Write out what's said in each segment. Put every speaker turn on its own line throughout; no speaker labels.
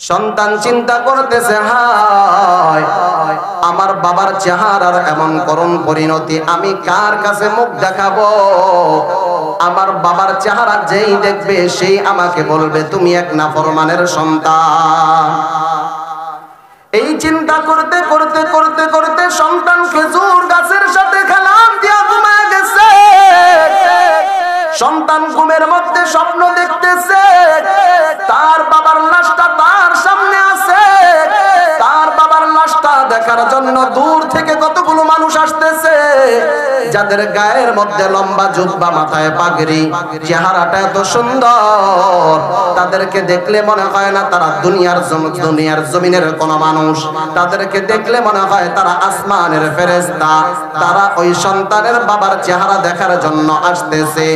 সন্তান চিন্তা করতেছে, হায় আমার বাবার চেহারার এমন করুণ পরিণতি, আমি কার কাছে মুখ দেখাবো? আমার বাবার চেহারা যেই দেখবে সেই আমাকে বলবে তুমি এক নাফরমানের সন্তান। এই চিন্তা করতে করতে করতে করতে সন্তান খেজুর গাছের সাথে খেলাম দিয়া ঘুমায় গেছে। সন্তান ঘুমের মধ্যে স্বপ্ন দেখতেছে, তার বাবার লাশটা তার সামনে আছে। তার বাবার লাশটা দেখার জন্য দূর থেকে কতগুলো মানুষ আসতেছে, যাদের গায়ের মধ্যে লম্বা জুব্বা, মাথায় পাগড়ি, চেহারাটা এত সুন্দর, তাদেরকে দেখলে মনে হয় না তারা দুনিয়ার জমিনের কোন মানুষ। তাদেরকে দেখলে মনে হয় তারা আসমানের ফেরেশতা। তারা ওই সন্তানের বাবার চেহারা দেখার জন্য আসতেছে।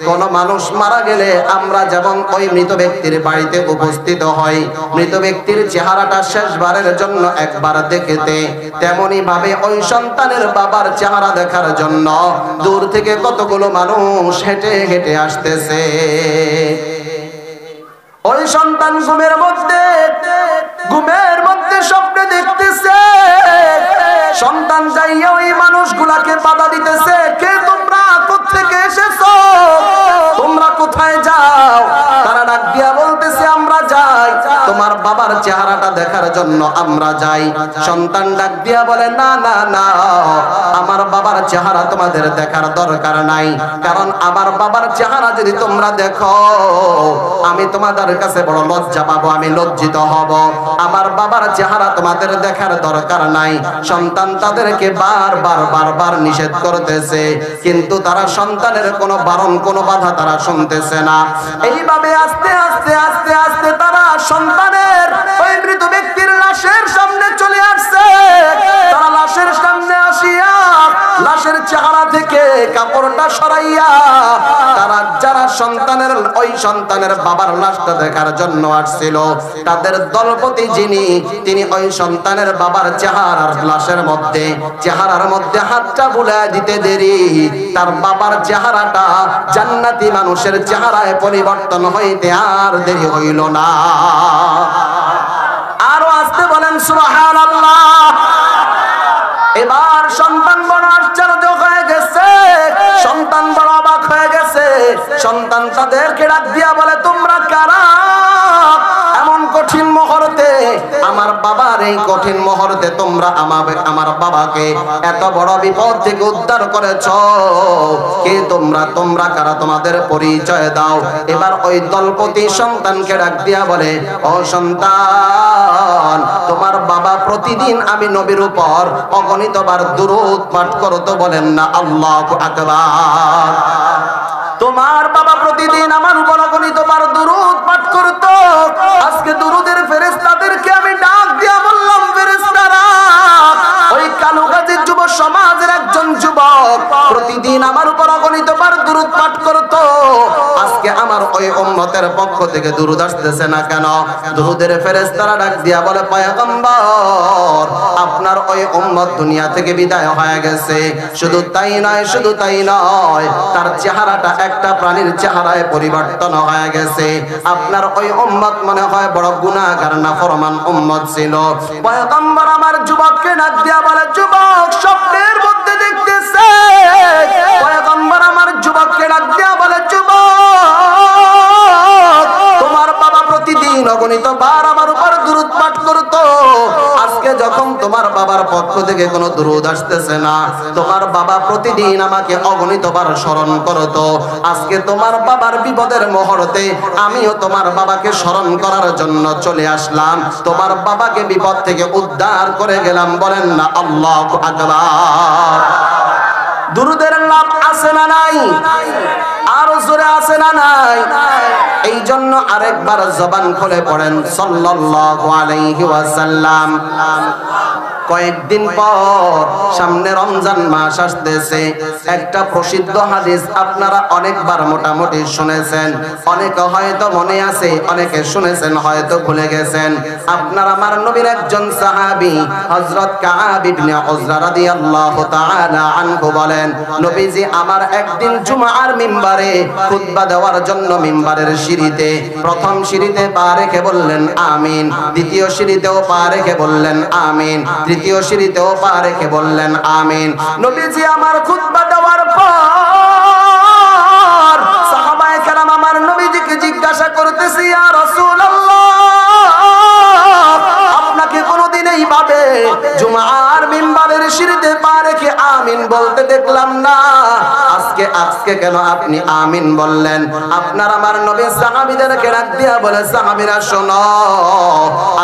কোন মানুষ মারা গেলে আমরা যেমন ওই মৃত ব্যক্তির বাড়িতে উপস্থিত হই, মৃত ব্যক্তির চেহারাটা শেষবারের জন্য একবার দেখতে, তেমনি ভাবে ওই সন্তানের বাবার চেহারা দেখার জন্য দূর থেকে কতগুলো মানুষ হেঁটে হেঁটে আসতেছে। ওই সন্তান ঘুমের মধ্যে স্বপ্নে দেখতেছে। সন্তান যাইয়া ওই মানুষগুলাকে বাধা দিতেছে, কে তোমরা, কোত্থেকে এসেছো, তোমরা কোথায় যাও? তারা ডাক দিয়া বলতেছে আমরা যাই তোমার বাবার চেহারাটা দেখার জন্য, আমরা যাই। সন্তান ডাক দিয়া বলে না না না, আমার বাবার চেহারা তোমাদের দেখার দরকার নাই, কারণ আমার বাবার চেহারা যদি তোমরা দেখো আমি তোমাদের কাছে বড় লজ্জা পাবো, আমি লজ্জিত হব। আমার বাবার চেহারা তোমাদের দেখার দরকার নাই। সন্তান তাদেরকে বারবার নিষেধ করতেছে, কিন্তু তারা সন্তানের কোনো বারণ, কোনো বাধা তারা শুনতেছে না। এইভাবে আস্তে আস্তে আস্তে আস্তে তারা সন্তানের ওই মৃত ব্যক্তির লাশের সামনে চলে আসছে। তারা লাশের সামনে আসিয়া লাশের চেহারা থেকে কাপড়টা সরাইয়া তারা যারা ওই সন্তানের বাবার লাশটা দেখার জন্য আসছিল, তাদের দলপতি যিনি, তিনি ওই সন্তানের বাবার চেহারার মধ্যে হাতটা বুলায় দিতে দেরি, তার বাবার চেহারাটা জান্নাতি মানুষের চেহারায় পরিবর্তন হইতে আর দেরি হইল না। আরো আসতে বলেন সুবহানাল্লাহ। এবার সন্তান বড় আশ্চর্য হয়ে গেছে, সন্তান বড় অবাক হয়ে গেছে। সন্তান তাদেরকে ডাক দিয়া বলে তোমরা কারা? এমন কঠিন মুহূর্তে, আমার বাবার এই কঠিন মুহূর্তে তোমরা আমার বাবাকে এত বড় বিপদ থেকে উদ্ধার করেছো, কে তোমরা? তোমরা কারা? তোমাদের পরিচয় দাও। এবার ওই দলপতি সন্তানকে ডাক দিয়া বলে, ও সন্তান, তোমার বাবা প্রতিদিন আমি নবীর উপর অগণিতবার দুরূদ পাঠ করতো, বলেন না আল্লাহু আকবার। তোমার বাবা প্রতিদিন আমার উপর অগণিতবার দুরূদ পাঠ করতো। আজকে দুরূদের ফেরেশতাদেরকে আমি ডাক দিয়া বললাম, ফেরেশতারা, ওই কালুগাজীর যুব সমাজের একজন যুবক প্রতিদিন আমার উপর অগণিতবার দুরূদ পাঠ করতো, আজকে আমার ওই উম্মতের পক্ষ থেকে দুরূদ আসতেছে না কেন? দুরূদের ফেরেশতারা ডাক দিয়া বলে, পয়গম্বর, আপনার ওই উম্মত দুনিয়া থেকে বিদায় হয়ে গেছে। শুধু তাই নয়, তার চেহারাটা একটা প্রাণীর চেহারায় পরিবর্তন হয়ে গেছে। আপনার ওই উম্মত মনে হয় বড় গুনাহগার, নাফরমান উম্মত ছিল। পয়গম্বর আমার যুবককে ডাক দিয়া বলে, যুবক স্বপ্নের মধ্যে দেখতেছে। পয়গম্বর আমার যুবককে ডাক দিয়া বলে, যুবক, তোমার বাবা প্রতিদিন অগণিতবার আমার উপর দুরূদ পাঠ করতো, আজকে যখন তোমার বাবার পক্ষ থেকে কোনো দুরূদ আসতেছে না, তোমার বাবা প্রতিদিন আমাকে অগণিতবার স্মরণ করতো, আজকে তোমার বাবার বিপদের মুহূর্তে আমিও তোমার বাবাকে স্মরণ করার জন্য চলে আসলাম, তোমার বাবাকে বিপদ থেকে উদ্ধার করে গেলাম, বলেন না আল্লাহু আকবার। দুরূদের লাভ আছে না নাই? আরো জোরে আছে না নাই? এই জন্য আরেকবার জবান খুলে পড়েন সাল্লাল্লাহু আলাইহি ওয়াসাল্লাম। কয়েকদিন পর সামনে রমজান মাস আসতেছে। একটা প্রসিদ্ধ হাদিস আপনারা অনেকবার মোটামুটি শুনেছেন, অনেকে হয়তো মনে আছে, অনেকে শুনেছেন হয়তো ভুলে গেছেন। আপনার আমার নবীর একজন সাহাবী হযরত কাআব ইবনে উযরা রাদিয়াল্লাহু তাআলা আনহু বলেন, নবীজি আমার একদিন জুমার মিম্বারে খুতবা দেওয়ার জন্য মিম্বারের সিঁড়িতে, প্রথম সিঁড়িতে পা রেখে বললেন আমিন, দ্বিতীয় সিঁড়িতেও পা রেখে বললেন আমিন, তৃতীয় সিঁড়িতেও পা রেখে বললেন আমিন। নবীজি আমার খুতবা দেওয়ার পর সাহাবায়ে কেরাম আমার নবীজিকে জিজ্ঞাসা করতেছে, ইয়া রাসূলুল্লাহ, আপনাকে কোনদিন এইভাবে জুমার মিম্বারের সিঁড়িতে পা রেখে আমিন বলতে দেখলাম না, আজকে কেন আপনি আমিন বললেন? আপনার আমার নবী সাহাবীদেরকে ডাক দিয়া বলে, সাহাবীরা শোনো,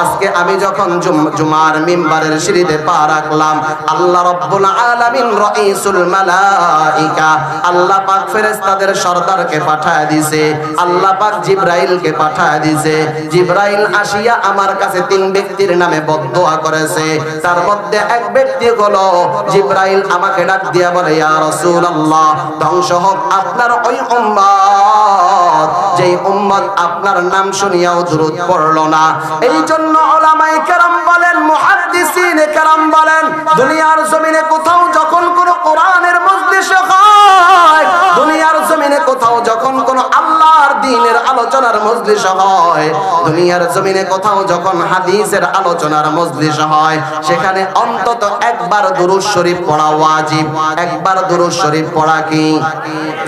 আজকে আমি যখন জুমার মিম্বারের সিঁড়িতে পা রাখলাম, আল্লাহ রাব্বুল আলামিন রাইসুল মালাইকা, আল্লাহ পাক ফেরেশতাদের সরদারকে পাঠায় দিয়েছে, আল্লাহ পাক জিবরাইলকে পাঠায় দিয়েছে। জিবরাইল আসিয়া আমার কাছে তিন ব্যক্তির নামে বদদোয়া করেছে। তার মধ্যে এক ব্যক্তি হলো জিবরাইল আমাকে ডাক দিয়া বলে, ইয়া রাসূলুল্লাহ, ধ্বংস হোক আপনার ওই উম্মত যেই উম্মত আপনার নাম শুনিয়াও দুরূদ পড়লো না। এই জন্য উলামায়ে কেরাম বলেন, মুহাদ্দিসিনে কেরাম বলেন, দুনিয়ার জমিনে কোথাও যখন কোন কোরআনের মজলিস হয়, দুনিয়ার জমিনে কোথাও যখন কোন আল্লাহর দ্বীনের আলোচনার মজলিস হয়, দুনিয়ার জমিনে কোথাও যখন হাদিসের আলোচনার মজলিস হয়, সেখানে অন্তত একবার দুরূদ শরীফ পড়া ওয়াজিব। একবার দুরূদ শরীফ পড়া কি?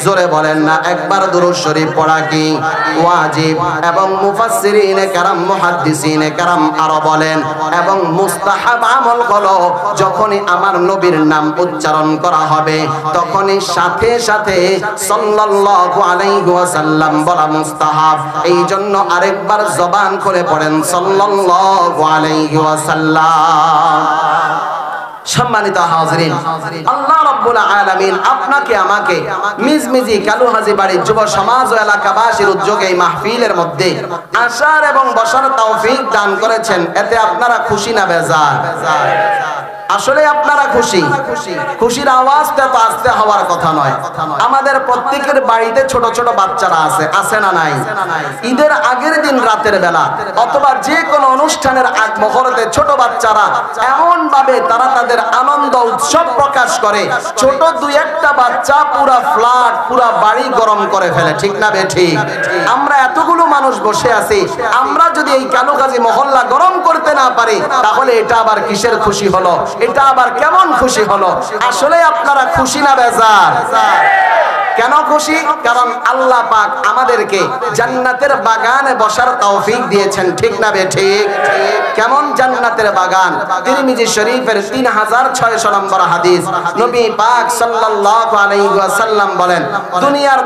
জোরে বলেন না, একবার দুরূদ শরীফ পড়া কি ওয়াজিব। এবং মুফাসসিরিনে কেরাম, মুহাদ্দিসিনে কেরাম আরো বলেন, এবং মুস্তাহাব আমল হলো যখনই আমার নবীর নাম উচ্চারণ করা হবে তখনই সাথে সাথে সাল্লাল্লাহু আলাইহি ওয়াসাল্লাম বলা মুস্তাহাব। এই জন্য আরেকবার জবান খুলে পড়েন সাল্লাল্লাহু আলাইহি ওয়াসাল্লাম। সম্মানিত হাজিরিন, আল্লাহ রাব্বুল আলামিন আপনাকে আমাকে মিজমিজি কালুহাজি বাড়ির যুব সমাজ ও এলাকাবাসীর উদ্যোগে এই মাহফিলের মধ্যে আসার এবং বসার তৌফিক দান করেছেন। এতে আপনারা খুশি না বেজার? আসলে আপনারা খুশি? খুশির আওয়াজটা তো আস্তে হওয়ার কথা নয়। আমাদের প্রত্যেকের বাড়িতে ছোট ছোট বাচ্চারা আছে না নাই? ঈদের আগের দিন রাতের বেলা অথবা যে কোনো অনুষ্ঠানের আগ মুহূর্তে ছোট বাচ্চারা এমন ভাবে তারা তাদের আনন্দ উৎসব প্রকাশ করে, ছোট দুই একটা বাচ্চা পুরা ফ্ল্যাট, পুরা বাড়ি গরম করে ফেলে। ঠিক না বেঠিক? আমরা এতগুলো মানুষ বসে আছি, আমরা যদি এই কালুগাজী মহল্লা গরম করতে না পারি, তাহলে এটা আবার কিসের খুশি হলো? এটা আবার কেমন খুশি হলো? আসলে আপনারা খুশি না বেজার? কেন খুশি? কারণ আল্লাহ পাক আমাদেরকে জান্নাতের বাগানে বসার তৌফিক দিয়েছেন। ঠিক না বেঠিক? কেমন জান্নাতের বাগান? তিরমিজি শরীফের 3600 নম্বর হাদিস, নবী পাক সাল্লাল্লাহু আলাইহি ওয়াসাল্লাম বলেন, দুনিয়ার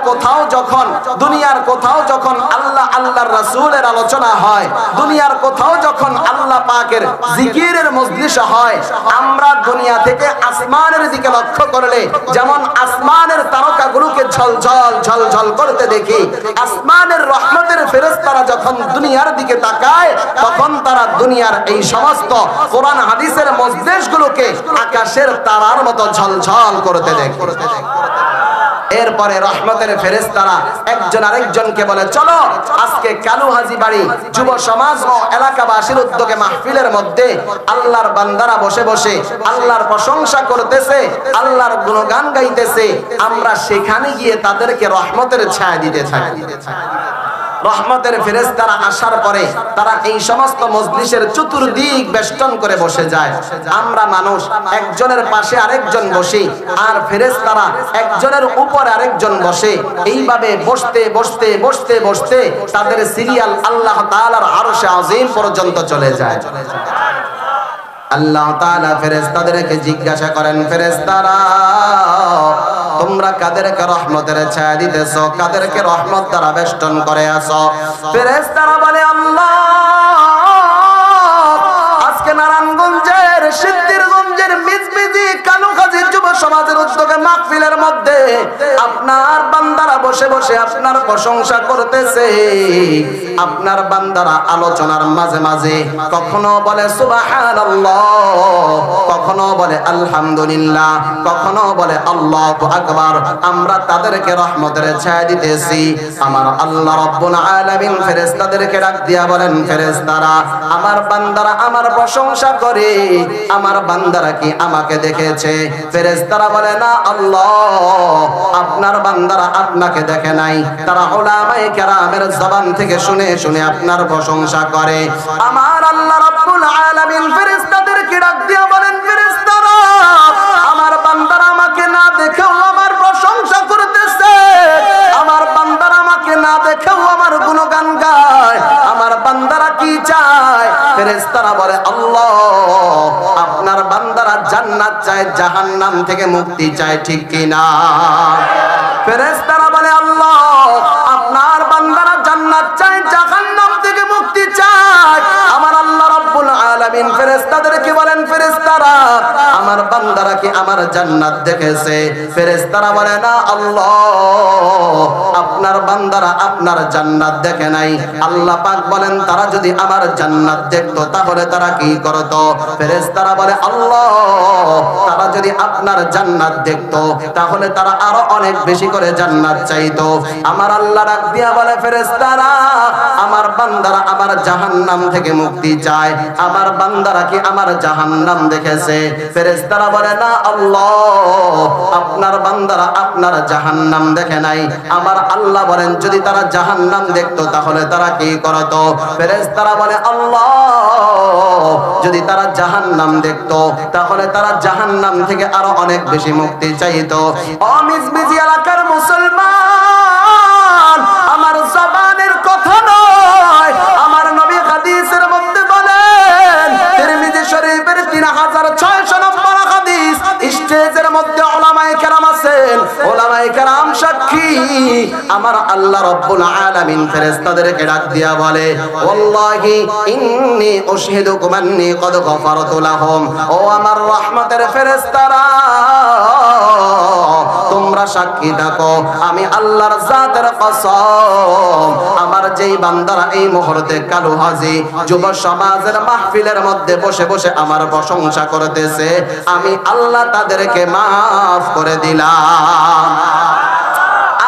কোথাও যখন আল্লাহর রাসূলের আলোচনা হয়, দুনিয়ার কোথাও যখন আল্লাহ পাকের জিকিরের মজলিস হয়, আমরা দুনিয়া থেকে আসমানের দিকে লক্ষ্য করলে যেমন আসমানের তারকাগুলোকে ঝলঝল ঝলঝল করতে দেখি, আসমানের রহমতের ফেরেশতারা যখন দুনিয়ার দিকে তাকায়, তখন তারা দুনিয়ার এই সমস্ত কোরআন হাদিসের মজলিসগুলোকে আকাশের তারার মতো ঝলঝল করতে দেখে। এরপরে রহমতের ফেরেশতারা একজন আরেকজনকে বলে, চলো আজকে কালুহাজি বাড়ি যুব সমাজ ও এলাকাবাসীর উদ্যোগে মাহফিলের মধ্যে আল্লাহর বান্দারা বসে বসে আল্লাহর প্রশংসা করতেছে, আল্লাহর গুণগান গাইতেছে, আমরা সেখানে গিয়ে তাদেরকে রহমতের ছায়া দিতে থাকি। রহমতের ফেরেশতারা আসার পরে তারা এই সমস্ত মজলিসের চতুর্দিক বেষ্টন করে বসে যায়। আমরা মানুষ একজনের পাশে আরেকজন বসি, আর ফেরেশতারা একজনের উপরে আরেকজন বসে। এইভাবে বসতে বসতে বসতে বসতে তাদের সিরিয়াল আল্লাহ তাআলার আরশে আজিম পর্যন্ত চলে যায়। আল্লাহ তাআলা ফেরেশতাদেরকে জিজ্ঞাসা করেন, ফেরেশতারা তোমরা কাদেরকে রহমতের ছায়া দিতেছো, কাদেরকে রহমত দ্বারা বেষ্টন করে আছো? ফেরেশতারা বলে, আল্লাহ আজকে নারায়ণগঞ্জের সিদ্ধিরগঞ্জের মিজমিজি কালুগাজী যুব সমাজের উদ্যোগে মাহফিলের মধ্যে আপনার বান্দারা বসে বসে আপনার প্রশংসা করতেছে। আপনার বান্দারা আলোচনার মাঝে মাঝে কখনো বলে সুবহানাল্লাহ, কখনো বলে আলহামদুলিল্লাহ, কখনো বলে আল্লাহু আকবার। আমরা তাদেরকে রহমতের ছায়া দিতেছি। আমার আল্লাহ রাব্বুল আলামিন ফেরেশতাদেরকে ডাক দিয়া বলেন, ফেরেশতারা আমার বান্দারা আমার প্রশংসা করে, আমার বান্দারা কি আমাকে দেখেছে? ফেরেশতারা বলে না আল্লাহ, আপনার বান্দারা আপনাকে দেখে নাই, তারা উলামায়ে কেরামের জবান থেকে শুনে শুনে আপনার প্রশংসা করে। আমার আল্লাহ রাব্বুল আলামিন ফেরেশতাদেরকে ডাক দিয়া বলেন, ফেরেশতারা আমার বান্দারা আমাকে না দেখেও আমার প্রশংসা করতেছে, আমার বান্দারা আমাকে না দেখেও আমার গুণগান গায়। আমার বান্দারা কি চায়? ফেরেশতারা বলে আল্লাহ আপনার বান্দারা জান্নাত চায়, জাহান্নাম থেকে মুক্তি চায়, ঠিক কি না? ফেরেশতারা বলে আল্লাহ আপনার বান্দারা জান্নাত চায়, জাহান্নাম থেকে মুক্তি চায়। আমার আল্লাহ রাব্বুল আলামিন ফেরেশতাদেরকে বলেন, ফেরেশতারা আমার বান্দারা কি আমার জান্নাত দেখেছে? ফেরেশতারা বলে না আল্লাহ আপনার বান্দারা আপনার জান্নাত দেখে নাই। আল্লাহ পাক বলেন তারা যদি আমার জান্নাত দেখতো তাহলে তারা কি করত? ফেরেশতারা বলে আল্লাহ তারা যদি আপনার জান্নাত দেখতো তাহলে তারা আরো অনেক বেশি করে জান্নাত চাইতো। আমার আল্লাহ ডাক দিয়া বলে, ফেরেশতারা আমার বান্দারা আমার জাহান্নাম থেকে মুক্তি চায়, আমার বান্দারা কি আমার জাহান্নাম দেখেছে? ফেরেশতারা বলে না আল্লাহ আপনার বান্দারা আপনার জাহান্নাম দেখে নাই। আমার আল্লাহ বলেন যদি তারা জাহান্নাম দেখতো তাহলে তারা কি করত? ফেরেশতারা বলে আল্লাহ যদি তারা জাহান্নাম দেখতো তাহলে তারা জাহান্নাম থেকে আরো অনেক বেশি মুক্তি চাইতো। অমিজমিজি এলাকার মুসলমান, আমার জবানের কথা নয়, আমার নবী হাদিসের মধ্যে বলেন, তিরমিজি শরীফের 3600 নম্বর হাদিস, স্টেজের মধ্যে উলামায়ে কেরাম আছেন, উলামায়ে কেরাম সাক্ষী। আমার আল্লাহ রাব্বুল আলামিন ফেরেশতাদেরকে ডাক দিয়া বলে, ওয়াল্লাহি ইন্নী উশহিদুকুম আন্নী ক্বাদ গফারতু লাহুম। ও আমার রহমতের ফেরেশতারা তোমরা সাক্ষী থাকো, আমি আল্লাহর জাতের কসম আমার যেই বান্দারা এই মুহূর্তে কালু হাজি যুব সমাজের মাহফিলের মধ্যে বসে বসে আমার প্রশংসা করতেছে, আমি আল্লাহ তাদেরকে মাফ করে দিলাম।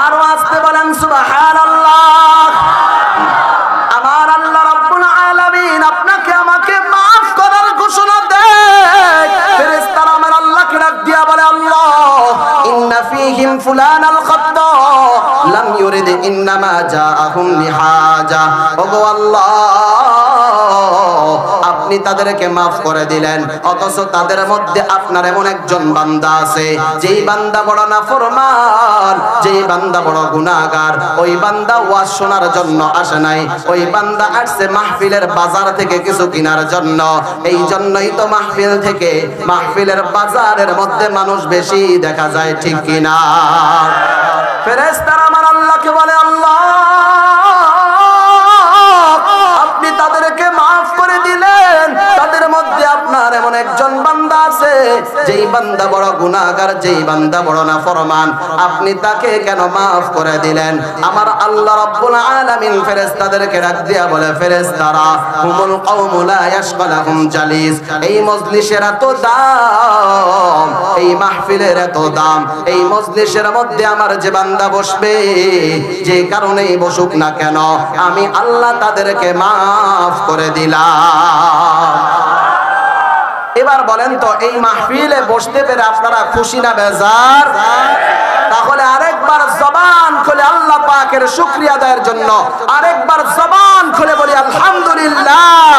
আরো আসতে বলেন সুবহানাল্লাহ। আমার আল্লাহ রাব্বুল আলামিন আপনাকে আমাকে মাফ করার ঘোষণা দেয়। ফেরেশতারা আমার আল্লাহকে ডাক দিয়া বলে, আল্লাহ ইন্না ফীহিম ফুলানাল খাত্তা লাম ইউরিদ ইন্নামা জাআহুম লিহাজা। ওগো আল্লাহ আপনি তাদেরকে মাফ করে দিলেন, অথচ তাদের মধ্যে আপনার এমন একজন বান্দা আছে যেই বান্দা বড় নাফরমান, যেই বান্দা বড় গুনাহগার। ওই বান্দা ওয়াজ শোনার জন্য আসে নাই, ওই বান্দা আসছে মাহফিলের বাজার থেকে কিছু কেনার জন্য। এই জন্যই তো মাহফিল থেকে মাহফিলের বাজারের মধ্যে মানুষ বেশি দেখা যায়, ঠিক কিনা? ফেরেশতারা আমার আল্লাহকে বলে, আল্লাহ আপনি তাদেরকে মাফ করে দিলেন, তাদের মধ্যে আপনার এমন একজন বান্দা আছে যেই বান্দা বড় গুনাহগার, যেই বান্দা বড় নাফরমান, আপনি তাকে কেন মাফ করে দিলেন? আমার আল্লাহ রাব্বুল আলামিন ফেরেশতাদেরকে ডাক দিয়া বলে, ফেরেশতারা হুমুল কওমু লা ইয়াশগালুহুম জালিস। এই মজলিসের এত দাম, এই মাহফিলের এত দাম, এই মজলিসের মধ্যে আমার যে বান্দা বসবে, যে কারণেই বসুক না কেন, আমি আল্লাহ তাদেরকে মাফ করে দিলাম। এবার বলেন তো এই মাহফিলে বসতে পেরে আপনারা খুশি না বেজার? তাহলে আরেকবার জবান খুলে আল্লাহ পাকের শুকরিয়া আদায়ের জন্য আরেকবার জবান খুলে বলি আলহামদুলিল্লাহ।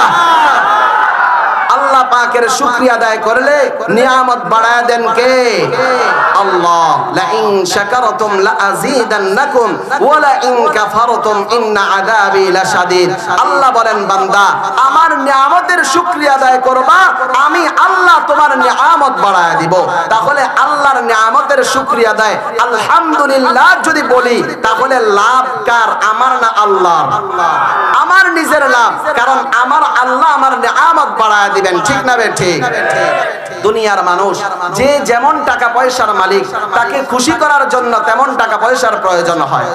আল্লাহ পাকের শুকরিয়া আদায় করলে নিয়ামত বাড়ায় দেন কে? আল্লাহ। লা ইন শাকারতুম লা আযীদান্নাকুম ওয়া লা ইন কাফারতুম ইন্না আযাবি লাশাদীদ। আল্লাহ বলেন, বান্দা আমার নিয়ামতের শুকরিয়া আদায় করবা, আমি আল্লাহ তোমার নিয়ামত বাড়ায় দিব। তাহলে আল্লাহর নিয়ামতের শুকরিয়া আদায় আলহামদুলিল্লাহ যদি বলি, তাহলে লাভ কার? আমার না আল্লাহ? আমার নিজের লাভ, কারণ আমার আল্লাহ আমার নিয়ামত বাড়ায় দিবেন, ঠিক না বে ঠিক? দুনিয়ার মানুষ যে যেমন টাকা পয়সার মালিক তাকে খুশি করার জন্য তেমন টাকা পয়সার প্রয়োজন হয়।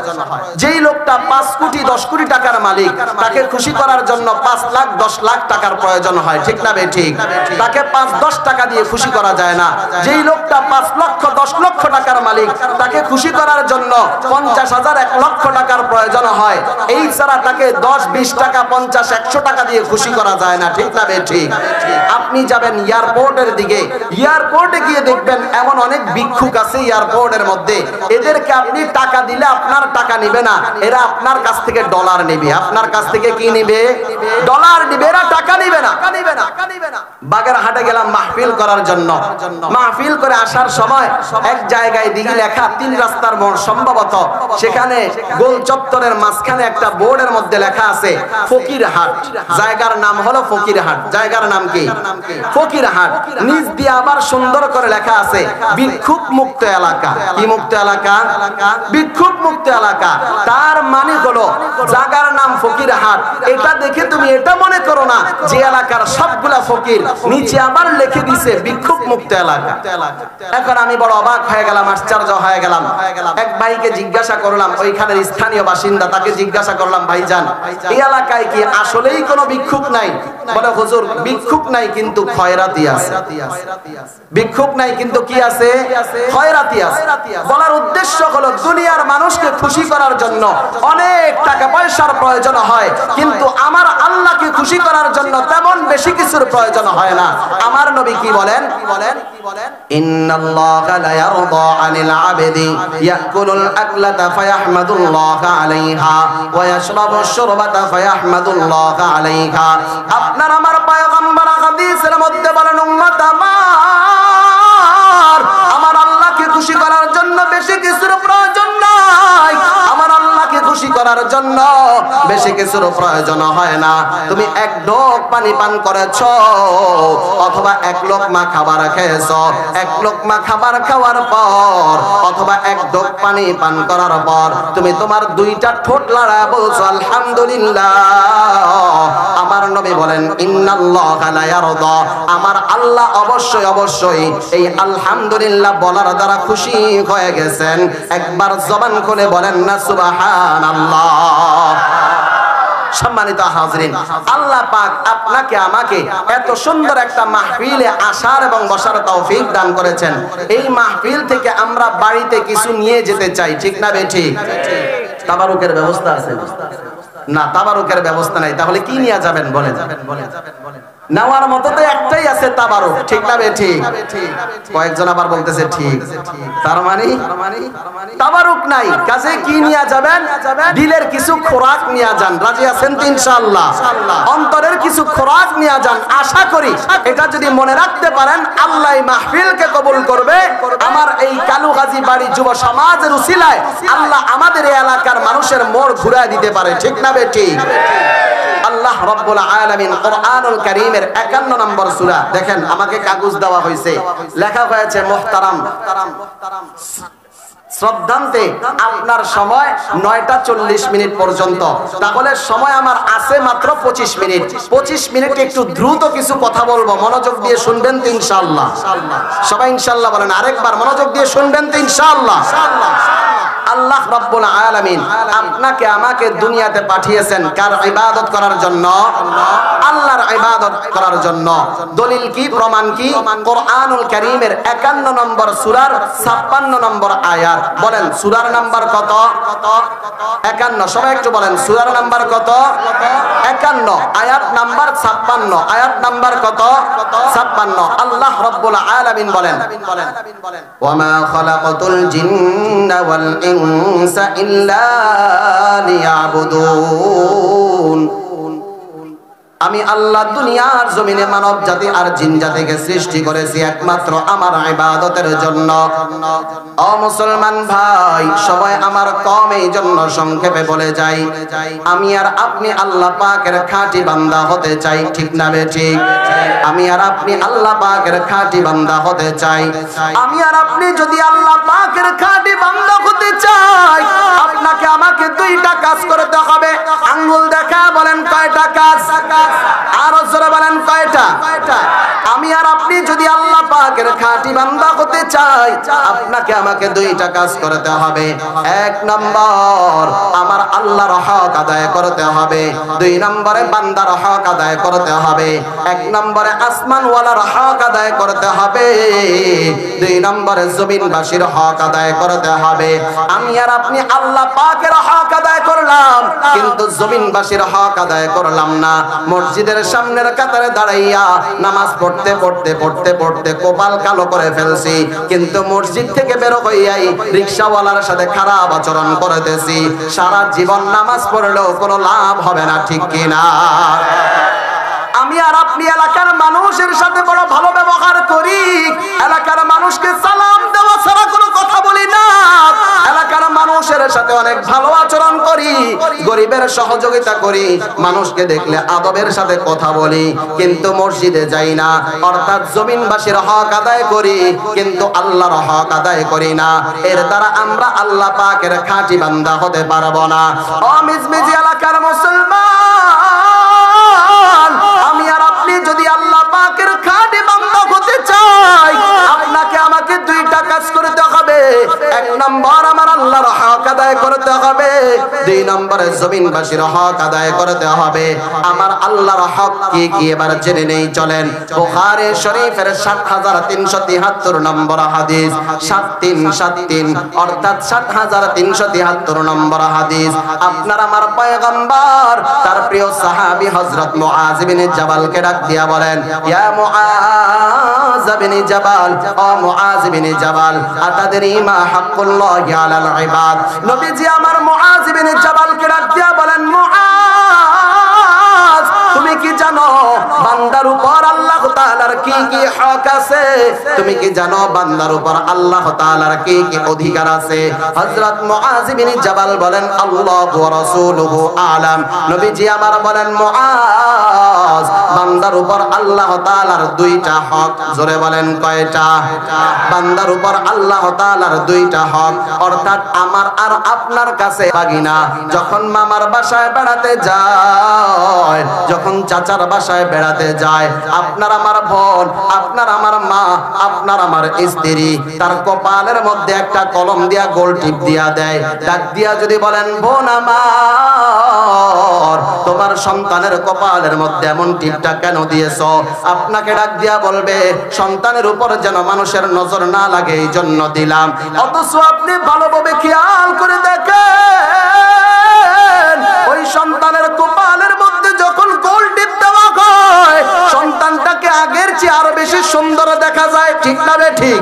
যেই লোকটা 5 কোটি 10 কোটি টাকার মালিক তাকে খুশি করার জন্য 5 লাখ 10 লাখ টাকার প্রয়োজন হয়, ঠিক না বেঠিক? তাকে 5-10 টাকা দিয়ে খুশি করা যায় না। যেই লোকটা 5 লক্ষ 10 লক্ষ টাকার মালিক তাকে খুশি করার জন্য 50,000 1 লক্ষ টাকার প্রয়োজন হয়। এই ছাড়া তাকে 10-20 টাকা 50-100 টাকা দিয়ে খুশি করা যায় না, ঠিক না বেঠিক? আপনি যাবেন এয়ারপোর্টের দিকে, এয়ারপোর্টে গিয়ে দেখবেন এমন অনেক ভিক্ষুক আছে এয়ারপোর্টের মধ্যে, এদেরকে আপনি টাকা দিলে আপনার টাকা নিবে না, এরা আপনার কাছ থেকে ডলার নেবে। আপনার কাছ থেকে কি নিবে? ডলার নিবে, এরা টাকা নিবে না। বাগেরহাটে গেলাম মাহফিল করার জন্য। মাহফিল করে আসার সময় এক জায়গায় দিকে লেখা 3 রাস্তার মোড় সম্ভবত, সেখানে গোল চত্বরের মাঝখানে একটা বোর্ডের মধ্যে লেখা আছে ফকিরহাট। জায়গার নাম হলো ফকিরহাট। জায়গার নাম কি? ফকিরহাট। নিচ দিয়ে আবার সুন্দর করে লেখা আছে ভিক্ষুক মুক্ত এলাকা। কি মুক্ত এলাকা? ভিক্ষুক মুক্ত এলাকা। তার মানে হলো জায়গার নাম ফকিরহাট, এটা দেখে তুমি এটা মনে করো না যে এলাকার সবগুলা ফকির, নিচে আবার লিখে দিছে ভিক্ষুক মুক্ত এলাকা। এখন আমি বড় অবাক হয়ে গেলাম, আশ্চর্য হয়ে গেলাম। এক ভাইকে জিজ্ঞাসা করলাম, ওইখানের স্থানীয় বাসিন্দা, তাকে জিজ্ঞাসা করলাম, ভাইজান এই এলাকায় কি আসলেই কোনো ভিক্ষুক নাই? বলে হুজুর ভিক্ষুক নাই কিন্তু খয়রাতি আছে। ভিক্ষুক নাই কিন্তু কি আছে? খয়রাতি আছে। বলার উদ্দেশ্য হলো দুনিয়ার মানুষকে খুশি করার জন্য অনেক টাকা পয়সার প্রয়োজন হয়, কিন্তু আমার আল্লাহকে খুশি করার জন্য তেমন বেশি কিছুর প্রয়োজন হয় না। আমার নবী কি বলেন? ইন্নাল্লাহা লা ইয়ারদা আনিল আবদি ইয়াকুলুল আকলাতা ফায়াহমাদুল্লাহা আলাইহা ওয়া ইয়াশরাবুশ শুরবাতা ফায়াহমাদুল্লাহা আলাইহা। আপনার আমার পয়গম্বর হাদিসের মধ্যে বলেন, উম্মত আমার আল্লাহকে খুশি করার জন্য বেশি কিছুর প্রয়োজন নাই। আমার আল্লাহকে খুশি করার জন্য বেশি কিছুর প্রয়োজন হয় না। তুমি এক ঢোক পানি পান করেছো অথবা এক লোকমা খাবার খেয়েছো, এক লোকমা খাবার খাওয়ার পর অথবা এক ঢোক পানি পান করার পর তুমি তোমার 2টা ঠোঁট লড়ায় বলছো আলহামদুলিল্লাহ। আমার নবী বলেন ইন্নাল্লাহা লা ইয়ারদা, আমার আল্লাহ অবশ্যই অবশ্যই এই আলহামদুলিল্লাহ বলার দ্বারা খুশি হয়ে গেছেন। একবার জবান খুলে বলেন না সুবহানাল্লাহ। সম্মানিত হাজরিন, আল্লাহ পাক আপনাকে আমাকে এত সুন্দর একটা মাহফিলে আসার এবং বসার তৌফিক দান করেছেন। এই মাহফিল থেকে আমরা বাড়িতে কিছু নিয়ে যেতে চাই, ঠিক না বেঠিক? তাবারুকের ব্যবস্থা আছে না? তাবারুকের ব্যবস্থা নাই, তাহলে কি নিয়ে যাবেন বলেন? নেওয়ার মতো তো একটাই আছে, তাবারুক, ঠিক না বেঠিক? কয়েকজন আবার বলতেছে ঠিক। তার মানে তাবারুক নাই, কাজে কি নিয়ে যাবেন? দিলের কিছু খোরাক নিয়ে যান। রাজি আছেন তো ইনশাআল্লাহ? অন্তরের কিছু খোরাক নিয়ে যান। আশা করি এটা যদি মনে রাখতে পারেন আল্লাহ মাহফিলকে কবুল করবে। আমার এই কালুগাজী বাড়ি যুব সমাজের উসিলায় আল্লাহ আমাদের এই এলাকার মানুষের মোড় ঘুরায় দিতে পারে, ঠিক না বেঠিক? আল্লাহ রাব্বুল আলামিন কোরআনুল কারীমের 51 নম্বর সূরা, দেখেন আমাকে কাগজ দেওয়া হয়েছে, লেখা হয়েছে মুহতারাম শ্রদ্ধান্তে আপনার সময় 9টা 40 মিনিট পর্যন্ত। তাহলে সময় আমার আছে মাত্র 25 মিনিট। 25 মিনিট একটু দ্রুত কিছু কথা বলবো, মনোযোগ দিয়ে শুনবেন তো ইনশাআল্লাহ? সবাই ইনশাআল্লাহ বলেন, আরেকবার মনোযোগ দিয়ে শুনবেন তো ইনশাআল্লাহ? আল্লাহ রাব্বুল আলামিন আপনাকে আমাকে দুনিয়াতে পাঠিয়েছেন কার ইবাদত করার জন্য? আল্লাহর ইবাদত করার জন্য। দলিল কি, প্রমাণ কি? কোরআনুল কারীমের 51 নম্বর সূরার 56 নম্বর আয়াত। বলেন সূরার নাম্বার কত? 51। সবাই একটু বলেন সূরার নাম্বার কত? 51, আয়াত নাম্বার 56। আয়াত নাম্বার কত? 56। আল্লাহ রাব্বুল আলামিন বলেন, ওয়া মা খালাকাতুল জিন্না ওয়াল ইনসা ইল্লা লিয়াবুদুন। আমি আল্লাহ দুনিয়ার জমিনে মানব জাতি আর জিন জাতিকে সৃষ্টি করেছি একমাত্র আমার ইবাদতের জন্য। ও মুসলমান ভাই, সবাই আমার কম এই জন্য সংক্ষেপে বলে যাই, আমি আর আপনি আল্লাহ পাকের খাঁটি বান্দা হতে চাই, ঠিক না বেঠিক? আমি আর আপনি আল্লাহ পাকের খাঁটি বান্দা হতে চাই। আমি আর আপনি যদি আল্লাহ পাকের খাঁটি বান্দা হতে চাই, আপনাকে আমাকে 2টা কাজ করতে হবে। আঙ্গুল দেখা বলেন কয়টা কাজ? আর জোরে বলেন কয়টা কয়টা? আমি আর আপনি যদি আল্লাহ পাকের খাঁটি বান্দা হতে চাই, আপনাকে আমাকে দুইটা কাজ করতে হবে। এক নম্বর, আমার আল্লাহর হক আদায় করতে হবে। দুই নম্বরে বান্দার হক আদায় করতে হবে। এক নম্বরে আসমানওয়ালার হক আদায় করতে হবে, দুই নম্বরে জমিনবাসীর হক আদায় করতে হবে। আমি আর আপনি আল্লাহ পাকের হক আদায় করলাম, কিন্তু জমিনবাসীর হক আদায় করলাম না। মসজিদের সামনের কাতারে দাঁড়াইয়া নামাজ পড়তে পড়তে পড়তে পড়তে কপাল কালো করে ফেলছি, কিন্তু মসজিদ থেকে বের হইয়াই রিকশাওয়ালার সাথে খারাপ আচরণ করতেছি। সারা জীবন নামাজ পড়লেও কোনো লাভ হবে না, ঠিক কিনা? আমি আর আপনি এলাকার মানুষের সাথে বড় ভালো ব্যবহার করি, এলাকার মানুষকে সালাম দেওয়া ছাড়া কোনো কথা বলি না, এলাকার মানুষের সাথে অনেক ভালো আচরণ করি, গরিবের সহযোগিতা করি, মানুষকে দেখলে আদবের সাথে কথা বলি, কিন্তু মসজিদে যাই না। অর্থাৎ জমিনবাসীর হক আদায় করি, কিন্তু আল্লাহর হক আদায় করি না। এর দ্বারা আমরা আল্লাহ পাকের খাঁটি বান্দা হতে পারবো না। ও মিজমিজি এলাকার মুসলমান, আমি আর আপনি যদি আল্লাহ পাকের খাঁটি বান্দা হতে চাই, আপনাকে আমাকে দুইটা কাজ করতে হবে। এক নম্বর, আমার আল্লাহর হক আদায় করতে হবে। দুই নম্বরে জমিনবাসীর হক আদায় করতে হবে। আমার আল্লাহর হক কি কি এবার জেনে নেই, চলেন। বুখারী শরীফের ৭০৩৭৩ নম্বর হাদিস, ৭৩৭৩ অর্থাৎ ৭৩৭৩ নম্বর হাদিস। আপনার আমার পয়গম্বর তার প্রিয় সাহাবী হযরত মুআয ইবনে জাবালকে ডাক দিয়া বলেন, ইয়া মুআয ইবনে জাবাল, ও মুআয ইবনে জাবাল, আতাদরি মা হাক্কুল্লাহি আলাল ইবাদ। নবীজি আমার মুআয ইবনে জাবালকে ডাক দিয়া বলেন, মুআয, তুমি কি জানো বান্দার উপর আল্লাহ তাআলার কি কি হক আছে? তুমি কি জানো বান্দার উপর আল্লাহ তাআলার কি কি অধিকার আছে? হযরত মুআয ইবনে জাবাল বলেন, আল্লাহু ওয়া রাসূলুহু আ'লাম। নবীজি আমার বলেন, মুআয, বান্দার উপর আল্লাহ তাআলার দুইটা হক। জোরে বলেন, কয়টা? বান্দার উপর আল্লাহ তাআলার দুইটা হক। অর্থাৎ আমার আর আপনার কাছে বাগিনা যখন মামার বাসায় বেড়াতে যায়, যখন চাচার বাসায় বেড়াতে যায়, আপনার আমার বোন, আপনার আমার মা, আপনার আমার স্ত্রী তার কপালের মধ্যে একটা কলম দিয়া গোল টিপ দিয়া দেয়। ডাক দিয়া যদি বলেন, বোন আমার, তোমার সন্তানের কপালের মধ্যে এমন টিপটা কেন দিয়েছো? আপনাকে ডাক দিয়া বলবে, সন্তানের উপর যেন মানুষের নজর না লাগে এই জন্য দিলাম। অথচ আপনি ভালোভাবে খেয়াল করে দেখেন, ওই সন্তানের কপালের মধ্যে যখন গোল টিপ দেওয়া হয়, সন্তানটাকে আগের চেয়ে আরো বেশি সুন্দর দেখা যায়, ঠিক না রে? ঠিক।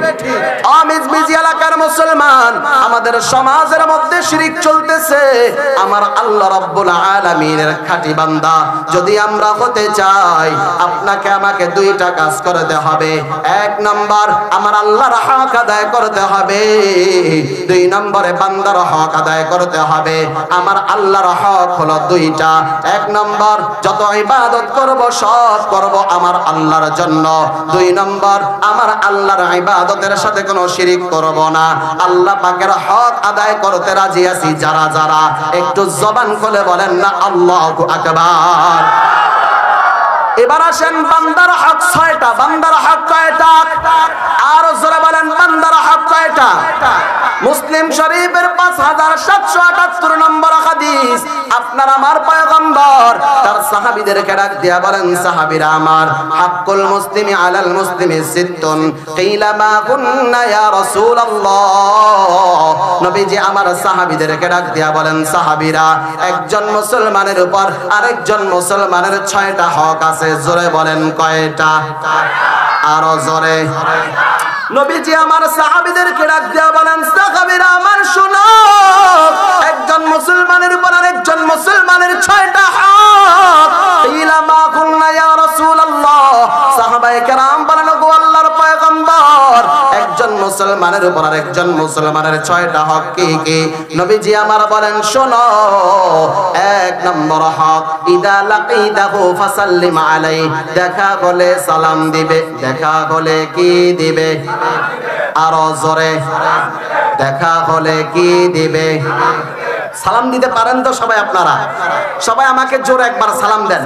মিজমিজি এলাকার মুসলমান, আমাদের সমাজের মধ্যে শিরক চলতেছে। আমার আল্লাহ রাব্বুল আলামিনের খাঁটি বান্দা যদি আমরা হতে চাই, আপনাকে আমাকে দুইটা কাজ করতে হবে। এক নম্বর, আমার আল্লাহর হক আদায় করতে হবে। দুই নম্বরে বান্দার হক আদায় করতে হবে। আমার আল্লাহর হক হলো দুইটা। এক নম্বর, যত ইবাদত করব সব করব আমার আল্লাহর জন্য। দুই নম্বর, আমার আল্লাহর ইবাদতের সাথে কোনো শিরক করব না। আল্লাহ পাকের হক আদায় করতে রাজি আছি যারা যারা, একটু জবান খুলে বলেন না আল্লাহু আকবার। এবার আসেন, বান্দার হক ৬টা। বান্দার হক কয়টা? আর জোরে বলেন, বান্দার হক কয়টা? মুসলিম শরীফের ৫৭৭৭ নম্বর হাদিস। আপনার আমার পয়গম্বর তার সাহাবীদেরকে ডাক দিয়া বলেন, সাহাবীরা আমার, হাক্কুল মুসলিমি আলাল মুসলিমি সিত্তুন কিলা মা কুন্না ইয়া রাসূলুল্লাহ। নবীজি আমার সাহাবীদেরকে ডাক দিয়া বলেন, সাহাবীরা, একজন মুসলমানের উপর আরেকজন মুসলমানের ৬টা হক আছে। জোরে বলেন, কয়টা? আরো জোরে। নবীজি আমার সাহাবীদেরকে ডাক দিয়া বলেন, সাহাবীরা আমার শুনো, একজন মুসলমানের উপর আরেকজন মুসলমানের 6টা হক। ইলা মা কুন্না ইয়া রাসূলুল্লাহ। সাহাবায়ে কেরাম বলেন, গো আল্লাহর পয়গম্বর, একজন মুসলমানের উপর আরেকজন মুসলমানের 6টা হক কি কি? নবীজি আমার বলেন, শোনো। এক নম্বর হক, ইদা লাকিতাহু ফাসাল্লিম আলাইহি, দেখা হলে সালাম দিবে। দেখা হলে কি দিবে? আরো জোরে। দেখা হলে কি দিবে? সালাম দিতে পারেন তো সবাই? আপনারা সবাই আমাকে জোরে একবার সালাম দেন।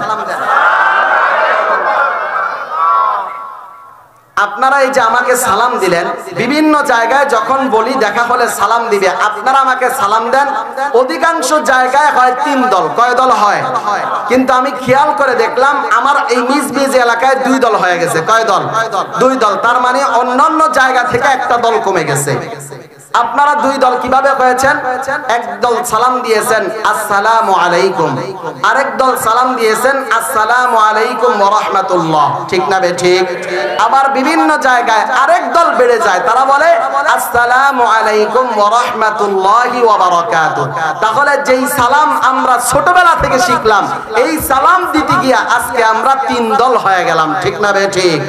আপনারা এই যে আমাকে সালাম দিলেন, বিভিন্ন জায়গায় যখন বলি দেখা হলে সালাম দিবে, আপনারা আমাকে সালাম দেন, অধিকাংশ জায়গায় হয় 3 দল। কয় দল হয়? কিন্তু আমি খেয়াল করে দেখলাম আমার এই নিজ নিজ এলাকায় 2 দল হয়ে গেছে। কয় দল? 2 দল। তার মানে অন্যান্য জায়গা থেকে একটা দল কমে গেছে। আপনারা 2 দল কিভাবে হয়েছেন? এক দল সালাম দিয়েছেন আসসালামু আলাইকুম, আরেক দল সালাম দিয়েছেন আসসালামু আলাইকুম ওয়া রাহমাতুল্লাহ। ঠিক না ঠিক? আবার বিভিন্ন জায়গায় আরেক দল বেড়ে যায়, তারা বলে আসসালামু আলাইকুম ওয়া রাহমাতুল্লাহি ওয়া বারাকাতুহু। তাহলে যেই সালাম আমরা ছোটবেলা থেকে শিখলাম, এই সালাম দিতে গিয়া আজকে আমরা 3 দল হয়ে গেলাম। ঠিক না ঠিক?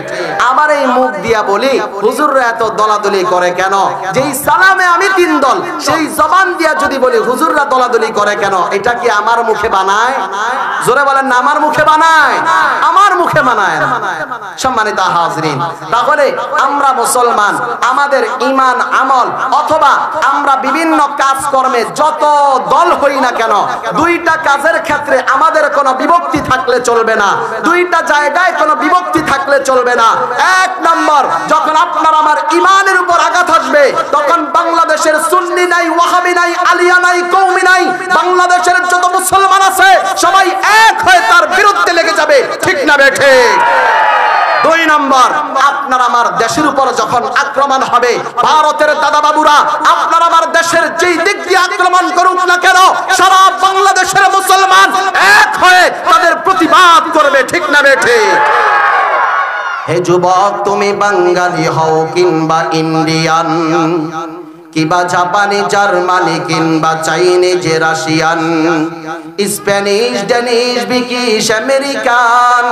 আবার এই মুখ দিয়া বলি হুজুররা এত দলাদলি করে কেন? যেই সালাম আমি 3 দল, সেই জবান দিয়া যদি বলি হুজুররা দলাদলি করে কেন, এটা কি আমার মুখে বানায়? জোরে বলেন না, আমার মুখে বানায়? আমার মুখে বানায় না। সম্মানিত হাজরিন, তাহলে আমরা মুসলমান, আমাদের ঈমান আমল অথবা আমরা বিভিন্ন কাজকর্মে যত দল হই না কেন, 2টা কাজের ক্ষেত্রে আমাদের কোনো বিভক্তি থাকলে চলবে না, 2টা জায়গায় কোনো বিভক্তি থাকলে চলবে না। 1 নম্বর, যখন আপনার আমার ঈমানের উপর আঘাত আসবে, তখন বাংলাদেশের সুন্নি নাই, ওয়াহাবি নাই, আলিয়া নাই, কওমি নাই, বাংলাদেশের যত মুসলমান আছে সবাই এক হয়ে তার বিরুদ্ধে লেগে যাবে। ঠিক না বেঠে? 2 নম্বর, আপনার আমার দেশের উপর যখন আক্রমণ হবে, ভারতের দাদা বাবুরা আপনার আমার দেশের যেই দিক দিয়ে আক্রমণ করুক না কেন, সারা বাংলাদেশের মুসলমান এক হয়ে তাদের প্রতিবাদ করবে। ঠিক না বেঠে? হে যুবক, তুমি বাঙালি হও কিংবা ইন্ডিয়ান, কিবা জাপানি, জার্মানি কিংবা Chinese, Russian, Spanish, Danish, British, American,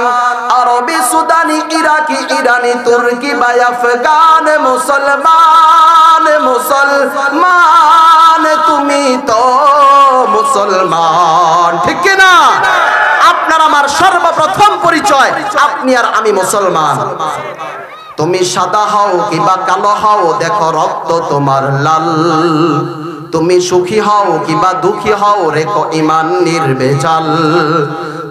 আরবি, সুদানি, ইরাকি, ইরানি, তুর্কি বা আফগান, মুসলমান মুসলমান তুমি তো মুসলমান। ঠিক কি না? আপনার আমার সর্বপ্রথম পরিচয় আপনি আর আমি মুসলমান। তুমি সাদা হও কিবা কালো হও, দেখো রক্ত তোমার লাল। তুমি সুখী হও কিবা দুঃখী হও, রেখো ঈমান নির্ভেজাল।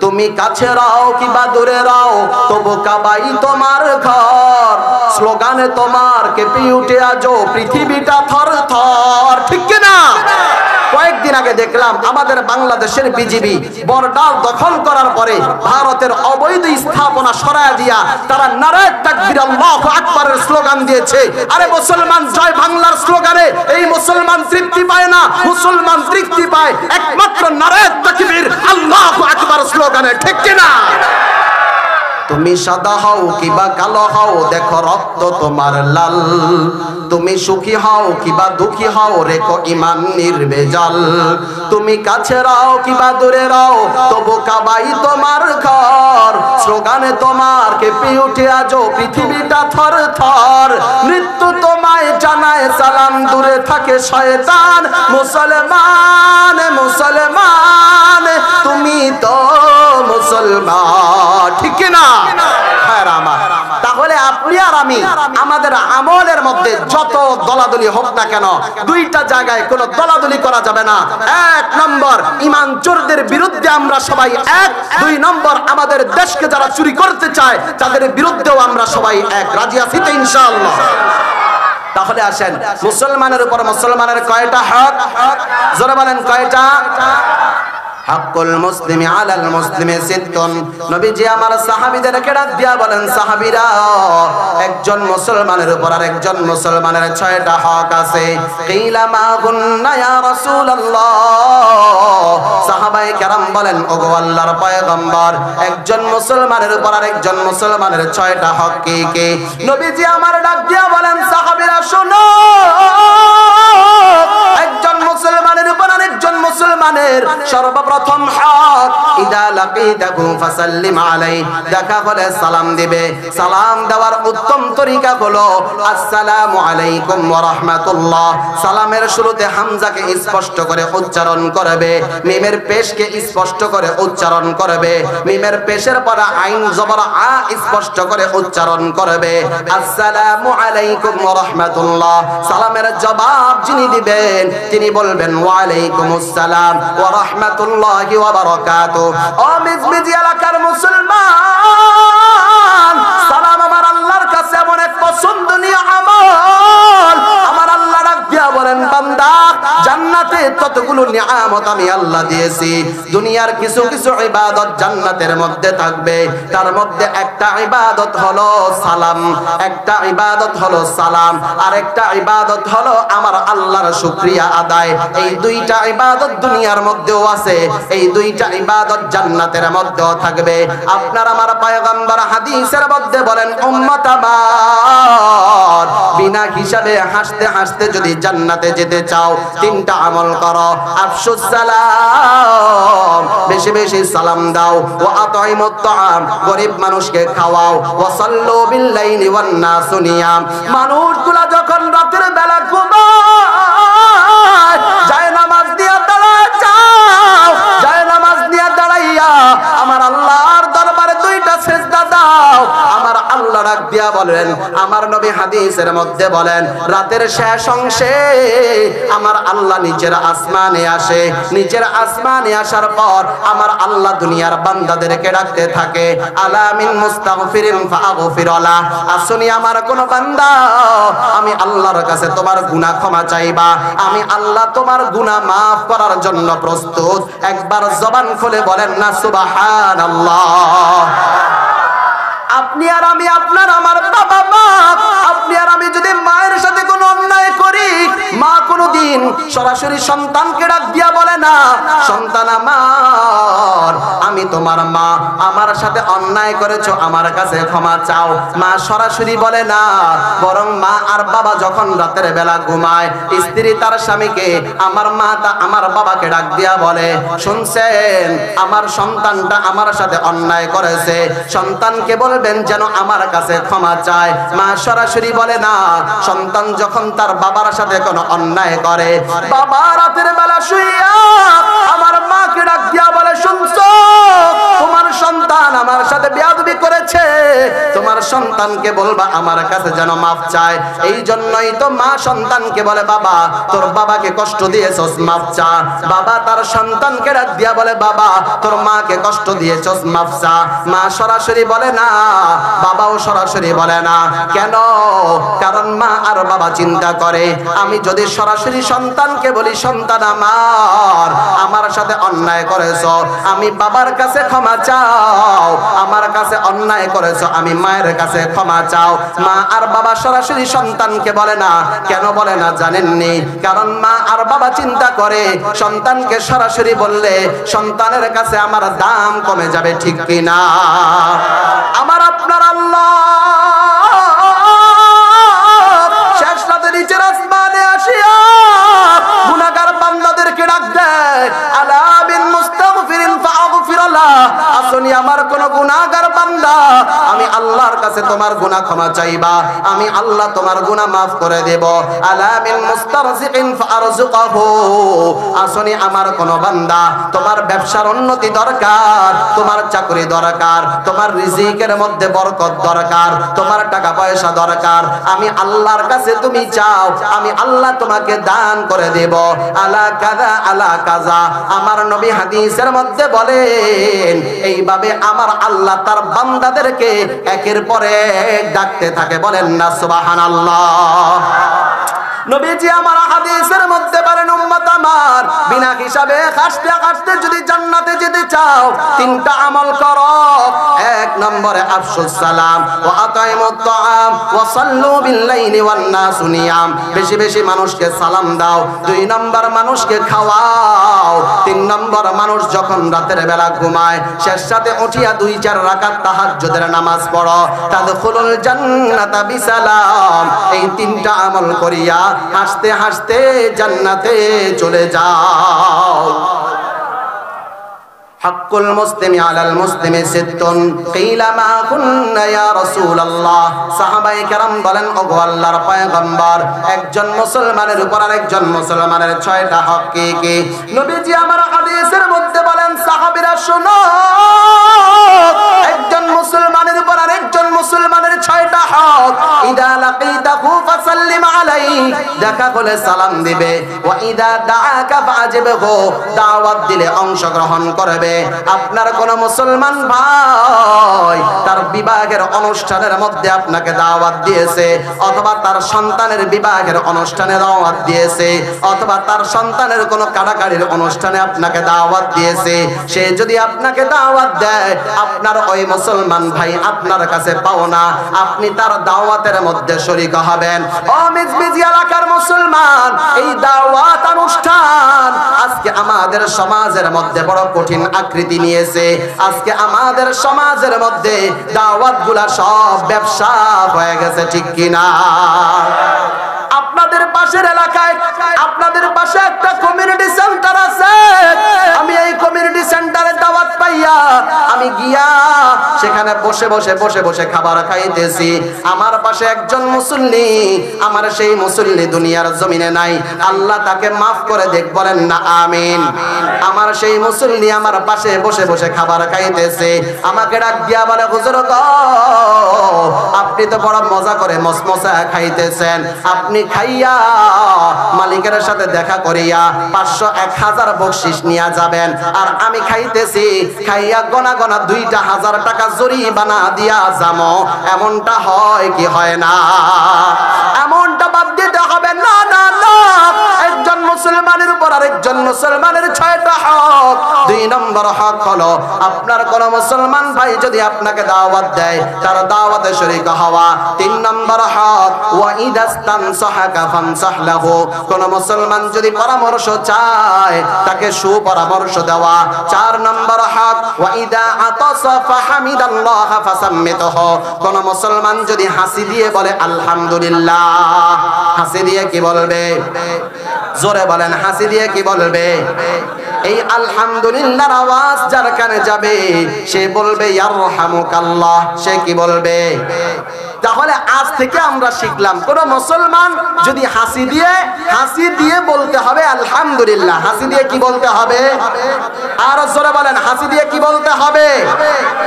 তুমি কাছে রাও কিবা দূরে রাও, তবু কাবাই তোমার ঘর। স্লোগানে তোমার কেঁপে উঠে আজো পৃথিবীটা থর থর। ঠিক কি না? কয়েকদিন আগে দেখলাম আমাদের বাংলাদেশের বিজিবি বর্ডার দখল করার পরে ভারতের অবৈধ স্থাপনা সরায় দিয়া তারা নারায়ে তাকবীর আল্লাহু আকবারের স্লোগান দিয়েছে। আরে মুসলমান জয় বাংলার স্লোগানে এই মুসলমান তৃপ্তি পায় না, মুসলমান তৃপ্তি পায় একমাত্র নারায়ে তাকবীর আল্লাহু আকবার স্লোগানে। ঠিক কি না? তুমি সাদা হও কিবা কালো হও, দেখো রক্ত তোমার লাল। তুমি সুখী হও কিবা দুঃখী হও, রেখো ঈমান নির্ভেজাল। তুমি কাছে রাও কিবা দূরে রাও, তবু কাবাই তোমার ঘর। স্লোগানে তোমার কেঁপে উঠে আজো পৃথিবীটা থর থর। মৃত্যু তোমায় জানায় সালাম, দূরে থাকে শয়তান। মুসলমান মুসলমান তুমি তো মুসলমান। ঠিক না? তাহলে আপনি আর আমি আমাদের আমলের মধ্যে যত দলাদলি হোক না কেন, 2টা জায়গায় কোনো দলাদলি করা যাবে না। 1 নম্বর, ঈমান চোরদের বিরুদ্ধে আমরা সবাই এক। 2 নম্বর, আমাদের দেশকে যারা চুরি করতে চায় তাদের বিরুদ্ধেও আমরা সবাই এক। রাজি আছি তো ইনশাআল্লাহ? তাহলে আসেন, মুসলমানের উপর মুসলমানের কয়টা হক? জোরে বলেন কয়টা? হাক্কুল মুসলিমি আলাল মুসলিমি সিত্তুন। নবীজি আমার সাহাবীদেরকে ডাক দিয়া বলেন, সাহাবীরা, একজন মুসলমানের উপর আরেকজন মুসলমানের 6টা হক আছে। কিলা মা গুন্না ইয়া রাসূলুল্লাহ। সাহাবায়ে কেরাম বলেন, ওগো আল্লাহর পয়গম্বর, একজন মুসলমানের উপর আরেকজন মুসলমানের 6টা হক কি কি? নবীজি আমার ডাক দিয়া বলেন, সাহাবীরা শোনো, একজন মুসলমানের উপর আরেকজন মুসলমানের সর্বপ্রথম হক, ইদা লাকিতাহু ফাসাল্লিম আলাইহি, দেখা হলে সালাম দিবে। সালাম দেওয়ার উত্তম তরিকা হলো আসসালামু আলাইকুম ওয়া রাহমাতুল্লাহ। সালামের শুরুতে হামজাকে স্পষ্ট করে উচ্চারণ করবে, মিমের পেশকে স্পষ্ট করে উচ্চারণ করবে, মিমের পেশের পর আইন জবর আ স্পষ্ট করে উচ্চারণ করবে। আসসালামু আলাইকুম ওয়া রাহমাতুল্লাহ। সালামের জবাব যিনি দিবেন তিনি বলবেন ওয়া আলাইকুমুস সালাম ওয়া রাহমাতুল্লাহি ওয়া বারাকাতুহু। ও মিজমিজি এলাকার মুসলমান, সালাম আমার আল্লাহর কাছে এমন এক নেয়ামত আমি আল্লাহ দিয়েছি। দুনিয়ার কিছু কিছু ইবাদত জান্নাতের মধ্যে থাকবে, তার মধ্যে একটা ইবাদত হলো সালাম, একটা ইবাদত হলো সালাম, আর একটা ইবাদত হলো আমার আল্লাহর শুকরিয়া আদায়। এই দুইটা ইবাদত দুনিয়ার মধ্যেও আছে, এই দুইটা ইবাদত জান্নাতের মধ্যেও থাকবে। আপনার আমার পয়গম্বর হাদিসের মধ্যে বলেন, উম্মত আমার বিনা হিসাবে হাসতে হাসতে যদি জান্নাতে যেতে চাও, তিনটা আমল করো। আফশুস সালাম, বেশি বেশি সালাম দাও। ওয়া আতাইমুত তাআম, গরিব মানুষকে খাওয়াও। ওয়া সাল্লু বিল লাইলি ওয়ান নাসু নিয়াম, মানুষগুলা যখন রাতের বেলা ঘুমায় যায় নামাজ দিয়া দাঁড়ায় যাও, যায় নামাজ দিয়া দাঁড়াইয়া আমার আল্লাহর দরবারে দুইটা সিজদা দাও। আমার আল্লাহ ডাক দিয়া বলেন, আমার নবী হাদিসের মধ্যে বলেন, রাতের শেষ অংশে আমার আল্লাহ নিচের আসমানে আসে। নিচের আসমানে আসার পর আমার আল্লাহ দুনিয়ার বান্দাদেরকে ডাকতে থাকে, আলা মিন মুস্তাগফিরিন ফাগফির লা, আসুনি আমার কোন বান্দা আমি আল্লাহর কাছে তোমার গুনাহ ক্ষমা চাইবা, আমি আল্লাহ তোমার গুনাহ maaf করার জন্য প্রস্তুত। একবার জবান খুলে বলেন না সুবহানাল্লাহ। আপনি আর আমি, আপনার আমার বাবা মা, আপনি আর আমি যদি মায়ের সাথে কোনো অন্যায় করি, মা কোনোদিন সরাসরি সন্তানকে ডাক দিয়া বলে না, সন্তান আমার আমি তোমার মা, আমার সাথে অন্যায় করেছো, আমার কাছে ক্ষমা চাও। মা সরাসরি বলে না, বরং মা আর বাবা যখন রাতের বেলা ঘুমায়, স্ত্রী তার স্বামীকে, আমার মা তা আমার বাবাকে ডাক দিয়া বলে, শুনছেন আমার সন্তানটা আমার সাথে অন্যায় করেছে, সন্তানকে বলবেন যেন আমার কাছে ক্ষমা চায়। মা সরাসরি বলে না, সন্তান যখন তার বাবার সাথে কোনো অন্যায় করে, বাবা রাতের বেলা শুইয়া আমার মাকে ডাক দিয়া বলে, শুনছো তোমার সন্তান আমার সাথে বেয়াদবি করেছে, তোমার সন্তানকে বলবা আমার কাছে যেন মাফ চায়। এই জন্যই তো মা সন্তানকে বলে, বাবা তোর বাবাকে কষ্ট দিয়েছস, মাফ চা। বাবা তার সন্তানকে ডাক দিয়া বলে, বাবা তোর মাকে কষ্ট দিয়েছস, মাফ চা। মা সরাসরি বলে না, বাবাও সরাসরি বলে না। কেন? কারণ মা আর বাবা চিন্তা করে, আমি যদি সরাসরি সন্তানকে বলি, সন্তান আমার সাথে অন্যায় করেছো, আমি বাবার কাছে ক্ষমা চাও, আমার কাছে অন্যায় করেছো, আমি মায়ের কাছে ক্ষমা চাও। মা আর বাবা সরাসরি সন্তানকে বলে না। কেন বলে না জানেননি? কারণ মা আর বাবা চিন্তা করে, সন্তানকে সরাসরি বললে সন্তানের কাছে আমার দাম কমে যাবে, ঠিক কিনা? আমার আপনার আল্লাহ শেষ রাতে নিচের আসমানে আসিয়া গুনাহগার বান্দাদেরকে ডাক দেয়, আলা মিন মুস্তাগফিরিন ফাগফির লা, আসুনি আমার কোন গুনাহগার বান্দা, আমি আল্লাহর কাছে তোমার গুনাহ ক্ষমা চাইবা, আমি আল্লাহ তোমার গুনাহ maaf করে দেব। আলা মিন মুস্তারজিকিন ফারজুকহু, আসুনি আমার কোন বান্দা, তোমার ব্যবসার উন্নতি দরকার, তোমার চাকরি দরকার, তোমার রিজিকের মধ্যে বরকত দরকার, তোমার টাকা পয়সা দরকার, আমি আল্লাহর কাছে তুমি চাও, আমি আল্লাহ তোমাকে দান করে দেব। আলা কাযা আলা কাযা, আমার নবী হাদিসের মধ্যে বলেন, এইভাবে আমার আল্লাহ তার বান্দাদেরকে একের পর এক ডাকতে থাকে। বলেন না সুবহানাল্লাহ। নবীজি আমার হাদিসের মধ্যে বলেন, উম্মত আমার বিনা হিসাবে হাসতে হাসতে যদি জান্নাতে যেতে চাও, তিনটা আমল করো। এক নম্বরে আফশুস সালাম ওয়া আতাইমুত তাআম ওয়া সাল্লু বিল লাইলি ওয়ান নাসু নিয়াম, বেশি বেশি মানুষকে সালাম দাও। দুই নম্বর মানুষকে খাওয়াও। তিন নম্বর মানুষ যখন রাতের বেলা ঘুমায়, শেষ রাতে উঠিয়া 2-4 রাকাত তাহাজ্জুদের নামাজ পড়ো, তাদখুলুল জান্নাতা বিসালাম। এই তিনটা আমল করিয়া হাসতে হাসতে জান্নাতে চলে যাও। হাক্কুল মুসলিমি আলাল মুসলিমি সিত্তুন কিলা মা কুন্না ইয়া রাসূলুল্লাহ। সাহাবায়ে কেরাম বলেন, ওগো আল্লাহর পয়গম্বর, একজন মুসলমানের উপর আরেকজন মুসলমানের 6টা হক কি কি? নবীজি আমার হাদিসের মধ্যে বলেন, সাহাবীরা শোনো, একজন মুসলমানের উপর আরেকজন মুসলমানের 6টা হক। ইদা লাকিতা লাকিতাহু ফাসাল্লিম আলাইহি, দেখা হলে সালাম দিবে। ওয়া ইদা দাআকা ফাজিবহু, দাওয়াত দিলে অংশগ্রহণ করবে। আপনার কোন মুসলমান ভাই তার বিবাহের অনুষ্ঠানের মধ্যে আপনাকে দাওয়াত দিয়েছে, অথবা তার সন্তানের বিবাহের অনুষ্ঠানে দাওয়াত দিয়েছে, অথবা তার সন্তানের কোনো কাড়াকাড়ির অনুষ্ঠানে আপনাকে দাওয়াত দিয়েছে, সে যদি আপনাকে দাওয়াত দেয়, আপনার ওই মুসলমান ভাই আপনার কাছে পাওনা, আপনি তার দাওয়াতের মধ্যে শরীক হবেন। ও মিজমিজি এলাকার মুসলমান, এই দাওয়াত অনুষ্ঠান আজকে আমাদের সমাজের মধ্যে বড় কঠিন আকৃতি নিয়েছে। আজকে আমাদের সমাজের মধ্যে দাওয়াতগুলা সব ব্যবসা হয়ে গেছে, ঠিক কিনা? আপনাদের পাশের এলাকায়, আপনাদের পাশে একটা কমিউনিটি সেন্টার আছে। আমি এই কমিউনিটি সেন্টারে দাওয়াত পাইয়া আমি গিয়া সেখানে বসে বসে বসে বসে খাবার খাইতেছি। আমার পাশে একজন মুসল্লি, আমার সেই মুসল্লি দুনিয়ার জমিনে নাই, আল্লাহ তাকে মাফ করে দেখ, বলেন না আমিন। আমার সেই মুসল্লি আমার পাশে বসে বসে খাবার খাইতেছে, আমাকে ডাক দিয়া বলে, হুজুর গো, আপনি তো বড় মজা করে মসমসা খাইতেছেন, আপনি খাইয়া মালিকের সাথে দেখা করিয়া 500 1000 বকশিশ নিয়ে যাবেন, আর আমি খাইতেছি, খাইয়া গোনা গোনা 2000 টাকা জরিমানা দিয়া যামো। এমনটা হয় কি হয় না? এমনটা বাদ দিতে হবে না। না না, একজন মুসলমানের উপর আরেকজন মুসলমানের 6টা হক। 2 নম্বর হক হলো, আপনার কোন মুসলমান ভাই যদি আপনাকে দাওয়াত দেয়, তার দাওয়াতে শরীক হওয়া। 3 নম্বর হক, ওয়া ইদাস্তানসাহাকা ফানসাহ লাহু, কোন মুসলমান যদি পরামর্শ চায় তাকে সুপরামর্শ দেওয়া। 4 নম্বর হক, ওয়া ইদা আতাসা ফাহামিদাল্লাহ ফাসাম্মিতুহু, কোন মুসলমান যদি হাসি দিয়ে বলে আলহামদুলিল্লাহ, হাসি দিয়ে কি বলবে? জোরে বলেন, হাসি দিয়ে কি বলবে? এই আলহামদুলিল্লাহর আওয়াজ যার কানে যাবে, সে বলবে ইয়ারহামুকাল্লাহ। সে কি বলবে? তাহলে আজ থেকে আমরা শিখলাম, কোন মুসলমান যদি হাসি দিয়ে বলতে হবে আলহামদুলিল্লাহ। হাসি দিয়ে কি বলতে হবে? আর জোরে বলেন, হাসি দিয়ে কি বলতে হবে?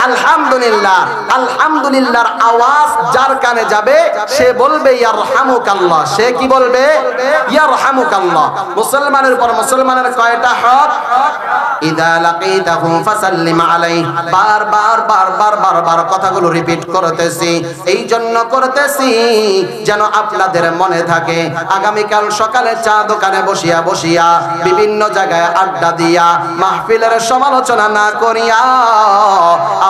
আলহামদুলিল্লাহ। আলহামদুলিল্লাহর আওয়াজ যার কানে যাবে, সে বলবে ইয়ারহামুকাল্লাহ। সে কি বলবে? ইয়ারহামুকাল্লাহ। মুসলমানের পর মুসলমানের কয়টা হক? ইদা লাকিতাহু ফাসাল্লিম আলাইহি। বারবার কথাগুলো রিপিট করতেছি, এই জন্য করতেছি যেন আপনাদের মনে থাকে। আগামীকাল সকালে চা দোকানে বসিয়া বসিয়া বিভিন্ন জায়গায় আড্ডা দিয়া মাহফিলের সমালোচনা না করিয়া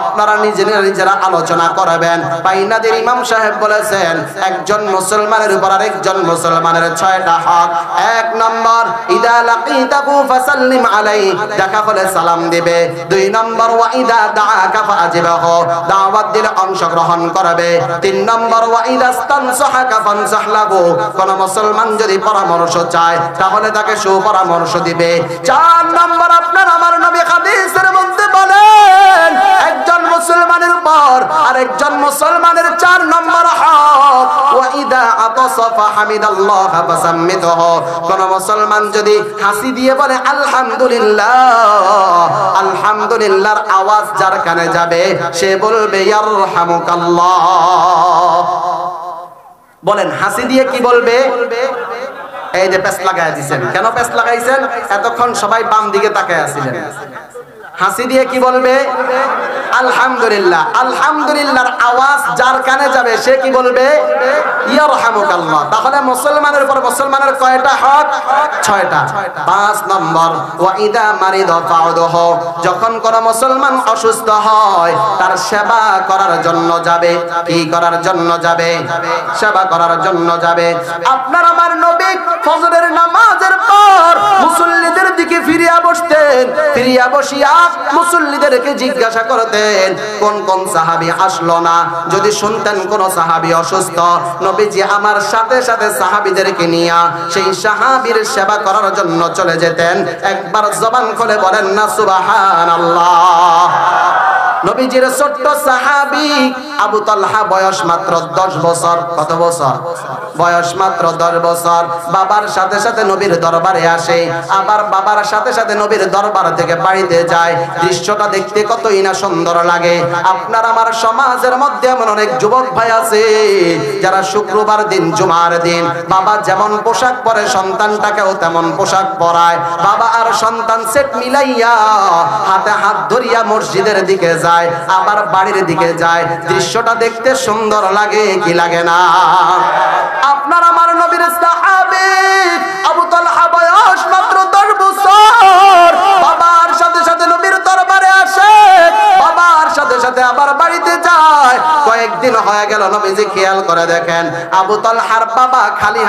আপনারা নিজেরা আলোচনা করবেন। পাইনাদের ইমাম সাহেব বলেছেন, একজন মুসলমানের উপর আরেকজন মুসলমানের 6টা হক। 1 নম্বর, ইদা লাকিতাহু ফাসাল্লিম আলাইহি, দেখা হলে সালাম দিবে। 2 নম্বর, ওয়া ইদা দাআকা ফাজিবহু, দাওয়াত দিলে অংশগ্রহণ করবে। 3 নম্বর, ওয়া ইদাস্তানসাহাকা ফানসাহ লাহু, কোন মুসলমান যদি পরামর্শ চায় তাহলে তাকে সুপরামর্শ দিবে। 4 নম্বর, আপনার আমার নবী হাদিসের মধ্যে বলেন, একজন মুসলমানের উপর আরেকজন মুসলমানের 4 নম্বর হক, ওয়া ইদা আতাসা ফাহামিদাল্লাহ ফাসাম্মিতুহু, কোন মুসলমান যদি হাসি দিয়ে বলে আলহামদুলিল্লাহ, আলহামদুলিল্লাহর আওয়াজ যার কানে যাবে, সে বলবে ইয়ারহামুকাল্লাহ। বলেন, হাসি দিয়ে কি বলবে? এই যে পেছ লাগাই দিয়েছেন, কেন পেছ লাগাইছেন? এতক্ষণ সবাই বাম দিকে তাকায় আছিলেন। হাসি দিয়ে কি বলবে? আলহামদুলিল্লাহ। আলহামদুলিল্লাহর আওয়াজ যার কানে যাবে, সে কি বলবে? ইয়ারহামুকাল্লাহ। তাহলে মুসলমানের উপর মুসলমানের কয়টা হক? 6টা। 5 নম্বর, ওয়া ইদা মারিদা ফাউদুহু, যখন কোন মুসলমান অসুস্থ হয় তার সেবা করার জন্য যাবে। কি করার জন্য যাবে? সেবা করার জন্য যাবে। আপনার আমার নবী ফজরের নামাজের পর মুসল্লিদের দিকে ফিরিয়া বসতেন, ফিরিয়া বসিয়া মুসল্লিদেরকে জিজ্ঞাসা করতেন কোন কোন সাহাবী আসলো না। যদি শুনতেন কোন সাহাবী অসুস্থ, নবীজি আমার সাথে সাথে সাহাবীদেরকে নিয়ে সেই সাহাবীর সেবা করার জন্য চলে যেতেন। একবার জবান খুলে বলেন না সুবহানাল্লাহ। নবীজির ছোট্ট সাহাবী আবু তালহা বয়স মাত্র 10 বছর। কত বছর? বয়স মাত্র 10 বছর। বাবার সাথে সাথে নবীর দরবারে আসে, আবার বাবার সাথে সাথে নবীর দরবার থেকে বাড়িতে যায়। দৃশ্যটা দেখতে কতই না সুন্দর লাগে। আপনার আমার সমাজের মধ্যে এমন অনেক যুবক ভাই আছে যারা শুক্রবার দিন, জুমার দিন বাবা যেমন পোশাক পরে সন্তানটাকেও তেমন পোশাক পরায়। বাবা আর সন্তান সেট মিলাইয়া হাতে হাত ধরিয়া মসজিদের দিকে যায়, আবার বাড়ির দিকে যায়। দৃশ্যটা দেখতে সুন্দর লাগে কি লাগে না? আপনার আমার নবীর সাহাবী আবু তালহা বয়স মাত্র 10 বছর। বাবার সাথে সাথে নবীর দরবারে আসে, বাবার সাথে সাথে আবার বাড়িতে যায়। কয়েকদিন হয়ে গেল, নবীজি খেয়াল করে দেখেন আবু তালহার বাবা খালি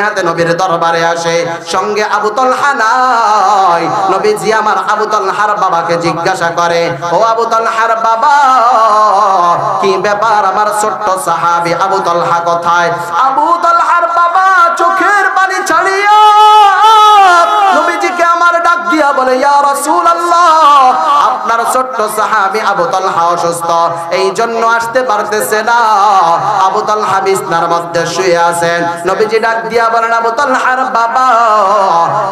হাতে নবীর দরবারে আসে, সঙ্গে আবু তালহা নাই। নবীজি আমার আবু তালহার বাবাকে জিজ্ঞাসা করে, ও আবু তালহার বাবা, কি ব্যাপার, আমার ছোট্ট সাহাবী আবু তালহা কোথায়? আবু তালহার বাবা চোখের পানি ছাড়িয়া নবীজিকে আমার ডাক দিয়া বলে, ইয়া রাসূলুল্লাহ, আপনার ছোট্ট সাহাবী আবু তালহা অসুস্থ, এই জন্য আসতে পারতেছে না। আবু তালহা বিছনার মধ্যে শুয়ে আছেন। নবীজি ডাক দিয়া বলেন, আবু তালহার বাবা,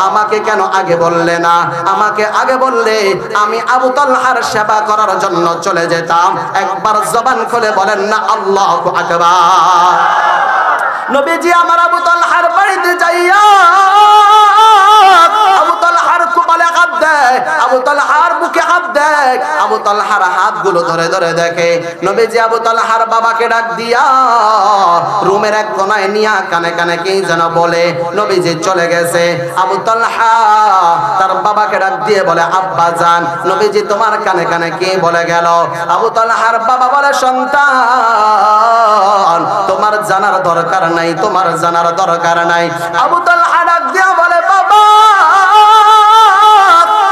আমাকে কেন আগে বললে না? আমাকে আগে বললে আমি আবু তালহার সেবা করার জন্য চলে যেতাম। একবার জবান খুলে বলেন না আল্লাহু আকবার। নবীজি আমার আবু তালহার বাড়িতে যাইয়া আবু তালহার কপালে হাত দেয়, আবু তালহার বুকে হাত দেয়, আবু তালহার হাতগুলো ধরে ধরে দেখে। নবীজি আবু তালহার বাবাকে ডাক দিয়া রুমের এক কোনায় নিয়া কানে কানে কি যেন বলে। নবীজি চলে গেছে। আবু তালহা তার বাবাকে ডাক দিয়ে বলে, আব্বা জান, নবীজি তোমার কানে কানে কি বলে গেল? আবু তালহার বাবা বলে, সন্তান, তোমার জানার দরকার নাই, তোমার জানার দরকার নাই। আবু তালহা ডাক দিয়া বলে, বাবা,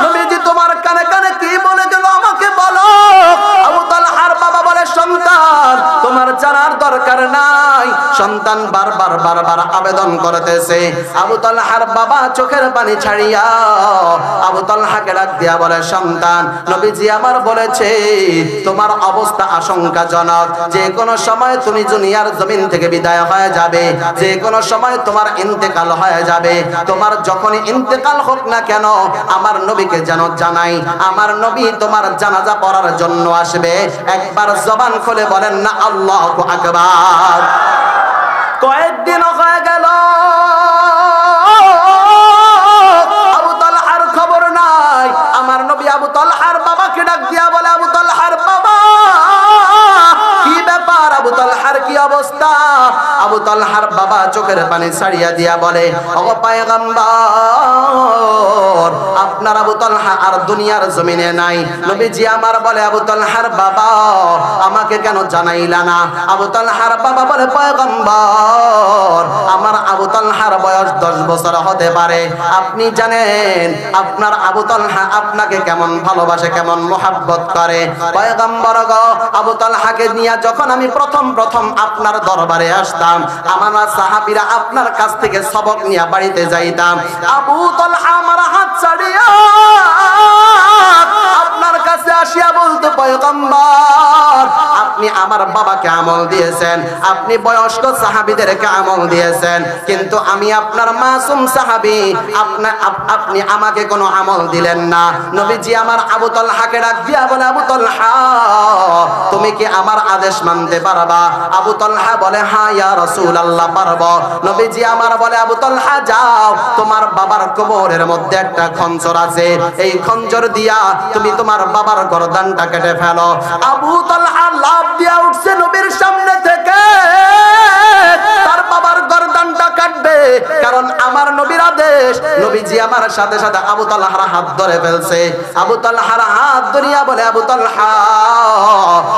নবীজি তোমার কানে কানে কি বলে গেল আমাকে বলো। আবু তালহার বাবা বলে, সন্তান, তোমার জানার দরকার নাই। সন্তান বারবার আবেদন করতেছে। আবু তালহার বাবা চোখের পানি ছাড়িয়া আবু তালহাকে ডাক দিয়া বলে, সন্তান, নবীজি আমার বলেছে তোমার অবস্থা আশঙ্কাজনক, যে কোনো সময় তুমি দুনিয়ার জমিন থেকে বিদায় হয়ে যাবে, যে কোনো সময় তোমার ইন্তেকাল হয়ে যাবে। তোমার যখনই ইন্তেকাল হোক না কেন আমার নবীকে যেন জানাই, আমার নবী তোমার জানাজা পড়ার জন্য আসবে। একবার জবান খুলে বলেন না আল্লাহু আকবার। কয়েকদিন হয়ে গেল, আবু তালহার খবর নাই। আমার নবী আবু তালহার বাবাকে ডাক দিয়া বলে, আবু তালহার বাবা, কি ব্যাপার, আবু তালহার কি অবস্থা? আবু তালহার বাবা চোখের পানি ছাড়িয়া দিয়া বলে, ও পয়গম্বর, আপনার আবু তালহা আর দুনিয়ার জমিনে নাই। নবীজি আমার বলে, আবু তালহার বাবা, আমাকে কেন জানাইলা না? আবু তালহার বাবা বলে, পয়গম্বর, আমার আবু তালহার বয়স 10 বছর হতে পারে। আপনি জানেন আপনার আবু তালহা আপনাকে কেমন ভালোবাসে, কেমন মোহাব্বত করে। পয়গম্বর গো, আবু তালহাকে নিয়ে যখন আমি প্রথম আপনার দরবারে আসতাম, আমার সাহাবীরা আপনার কাছ থেকে সবক নিয়ে বাড়িতে যাইতাম। আবু তালহা আমার হাত ছাড়িয়া আপনার কাছে আসিয়া বলতো, পয়গম্বর, আপনি আমার বাবাকে আমল দিয়েছেন, আপনি বয়স্ক সাহাবীদেরকে আমল দিয়েছেন, কিন্তু আমি আপনার মাসুম সাহাবী, আপনি আমাকে কোনো আমল দিলেন না। নবীজি আমার আবু তালহাকে ডাক দিয়া বলে, আবু তালহা, তুমি কি আমার আদেশ মানতে পারবা? আবু তালহা বলে, হ্যাঁ ইয়া রাসূলুল্লাহ, পারবো। নবীজি আমার বলে, আবু তালহা যাও, তোমার বাবার কোমরের মধ্যে একটা খঞ্জর আছে, এই খঞ্জর দিয়া তুমি তোমার বাবার গর্দানটা কেটে ফেলো। আবু তালহা লাফ দিয়া উঠছে নবীর সামনে থেকে, তার বাবার গর্দানটা কাটবে, কারণ আমার নবীর আদেশ। নবীজি আমার সাথে সাথে আবু তালহার হাত ধরে ফেলছে। আবু তালহার হাত ধরিয়া বলে, আবু তালহা,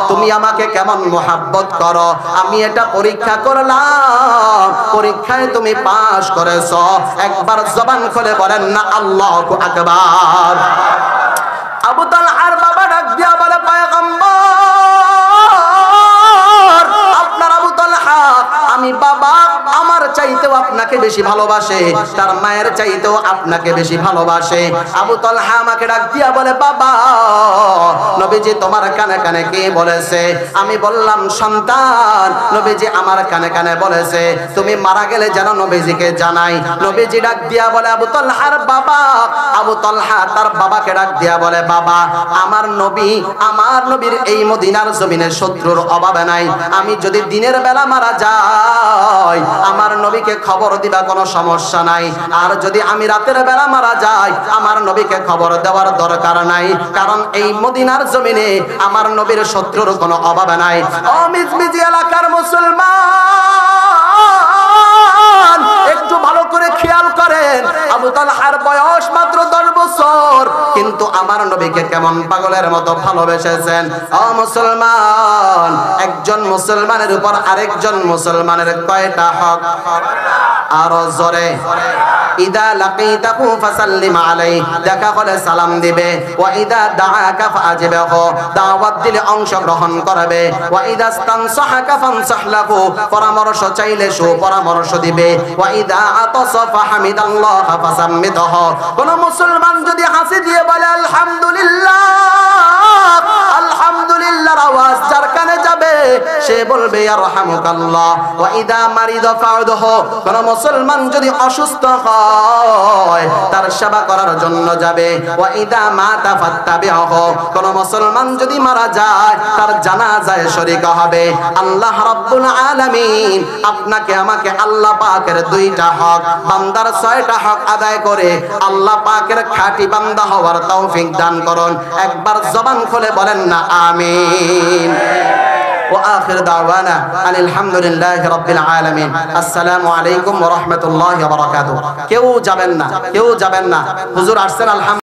তুমি আমাকে কেমন মোহাব্বত করো, আমি এটা পরীক্ষা করলাম, পরীক্ষায় তুমি পাস করেছো। একবার জবান খুলে বলেন না আল্লাহু আকবার। আবু তালহার বাবা ডাক দিয়া বলে, পয়গম্বর, আপনার আবু তালহা, আমি বাবা, আমার চাইতেও আপনাকে বেশি ভালোবাসে, তার মায়ের চাইতেও আপনাকে বেশি ভালোবাসে। আবু তালহা আমাকে ডাক দিয়া বলে, বাবা নবীজি তোমার কানে কানে কে বলেছে? আমি বললাম, সন্তান। নবীজি আমার কানে কানে বলেছে তুমি মারা গেলে যেন নবীজিকে জানাই। নবীজি ডাক দিয়া বলে, আবু তালহার বাবা। আবু তালহা তার বাবাকে ডাক দিয়া বলে, বাবা আমার নবীর এই মদিনার জমিনে শত্রুর অভাবে নাই। আমি যদি দিনের বেলা মারা যাই আমার নবীকে খবর দিবা কোনো সমস্যা নাই, আর যদি আমি রাতের বেলা মারা যাই আমার নবীকে খবর দেওয়ার দরকার নাই, কারণ এই মদিনার জমিনে আমার নবীর শত্রুর কোনো অভাবে নাই। ও মিজমিজি এলাকার মুসলমান, একটু ভালো করে খেয়াল করেন, আবু তালহার বয়স মাত্র 10 বছর, কিন্তু আমার নবীকে কেমন পাগলের মতো ভালোবেসেছেন। ও মুসলমান, একজন মুসলমানের উপর আরেকজন মুসলমানের কয়টা হক? আরো জোরে। ইদা লাকিতাহু ফাসাল্লিম আলাইহি, দেখা হলে সালাম দিবে। ওয়া ইদা দাআকা ফাআজিবহু, দাওয়াত দিলে অংশগ্রহণ করবে। ওয়া ইদা ইস্তানসাহাকা ফানসাহ লাহু, পরামর্শ চাইলে সুপরামর্শ দিবে। ওয়া ইদা আতাসা ফাহামিদাল্লাহ ফাসাম্মিদহু, কোন মুসলমান যদি হাসি দিয়ে বলে আলহামদুলিল্লাহ, আলহামদুলিল্লাহর আওয়াজ যার কানে যাবে সে বলবে ইয়ারহামুকাল্লাহ। ওয়া ইদা মারিদা ফাউদহু, কোন মুসলমান যদি অসুস্থ হয় তার সেবা করার জন্য যাবে। ওয়া ইদা মাতা ফাত্তাবিহু, কোন মুসলমান যদি মারা যায় তার জানাজায় শরীক হবে। আল্লাহ রাব্বুল আলামিন আপনাকে আমাকে আল্লাহ পাকের 2টা হক, বান্দার 6টা হক আদায় করে আল্লাহ পাকের খাঁটি বান্দা হওয়ার তৌফিক দান করুন। একবার জবান খুলে বলেন না আমিন। وآخر دعوانا أن الحمد لله رب العالمين. السلام عليكم ورحمة الله وبركاته. কেউ যাবেন না, হুজুর আসছেন আলহামদুলিল্লাহ।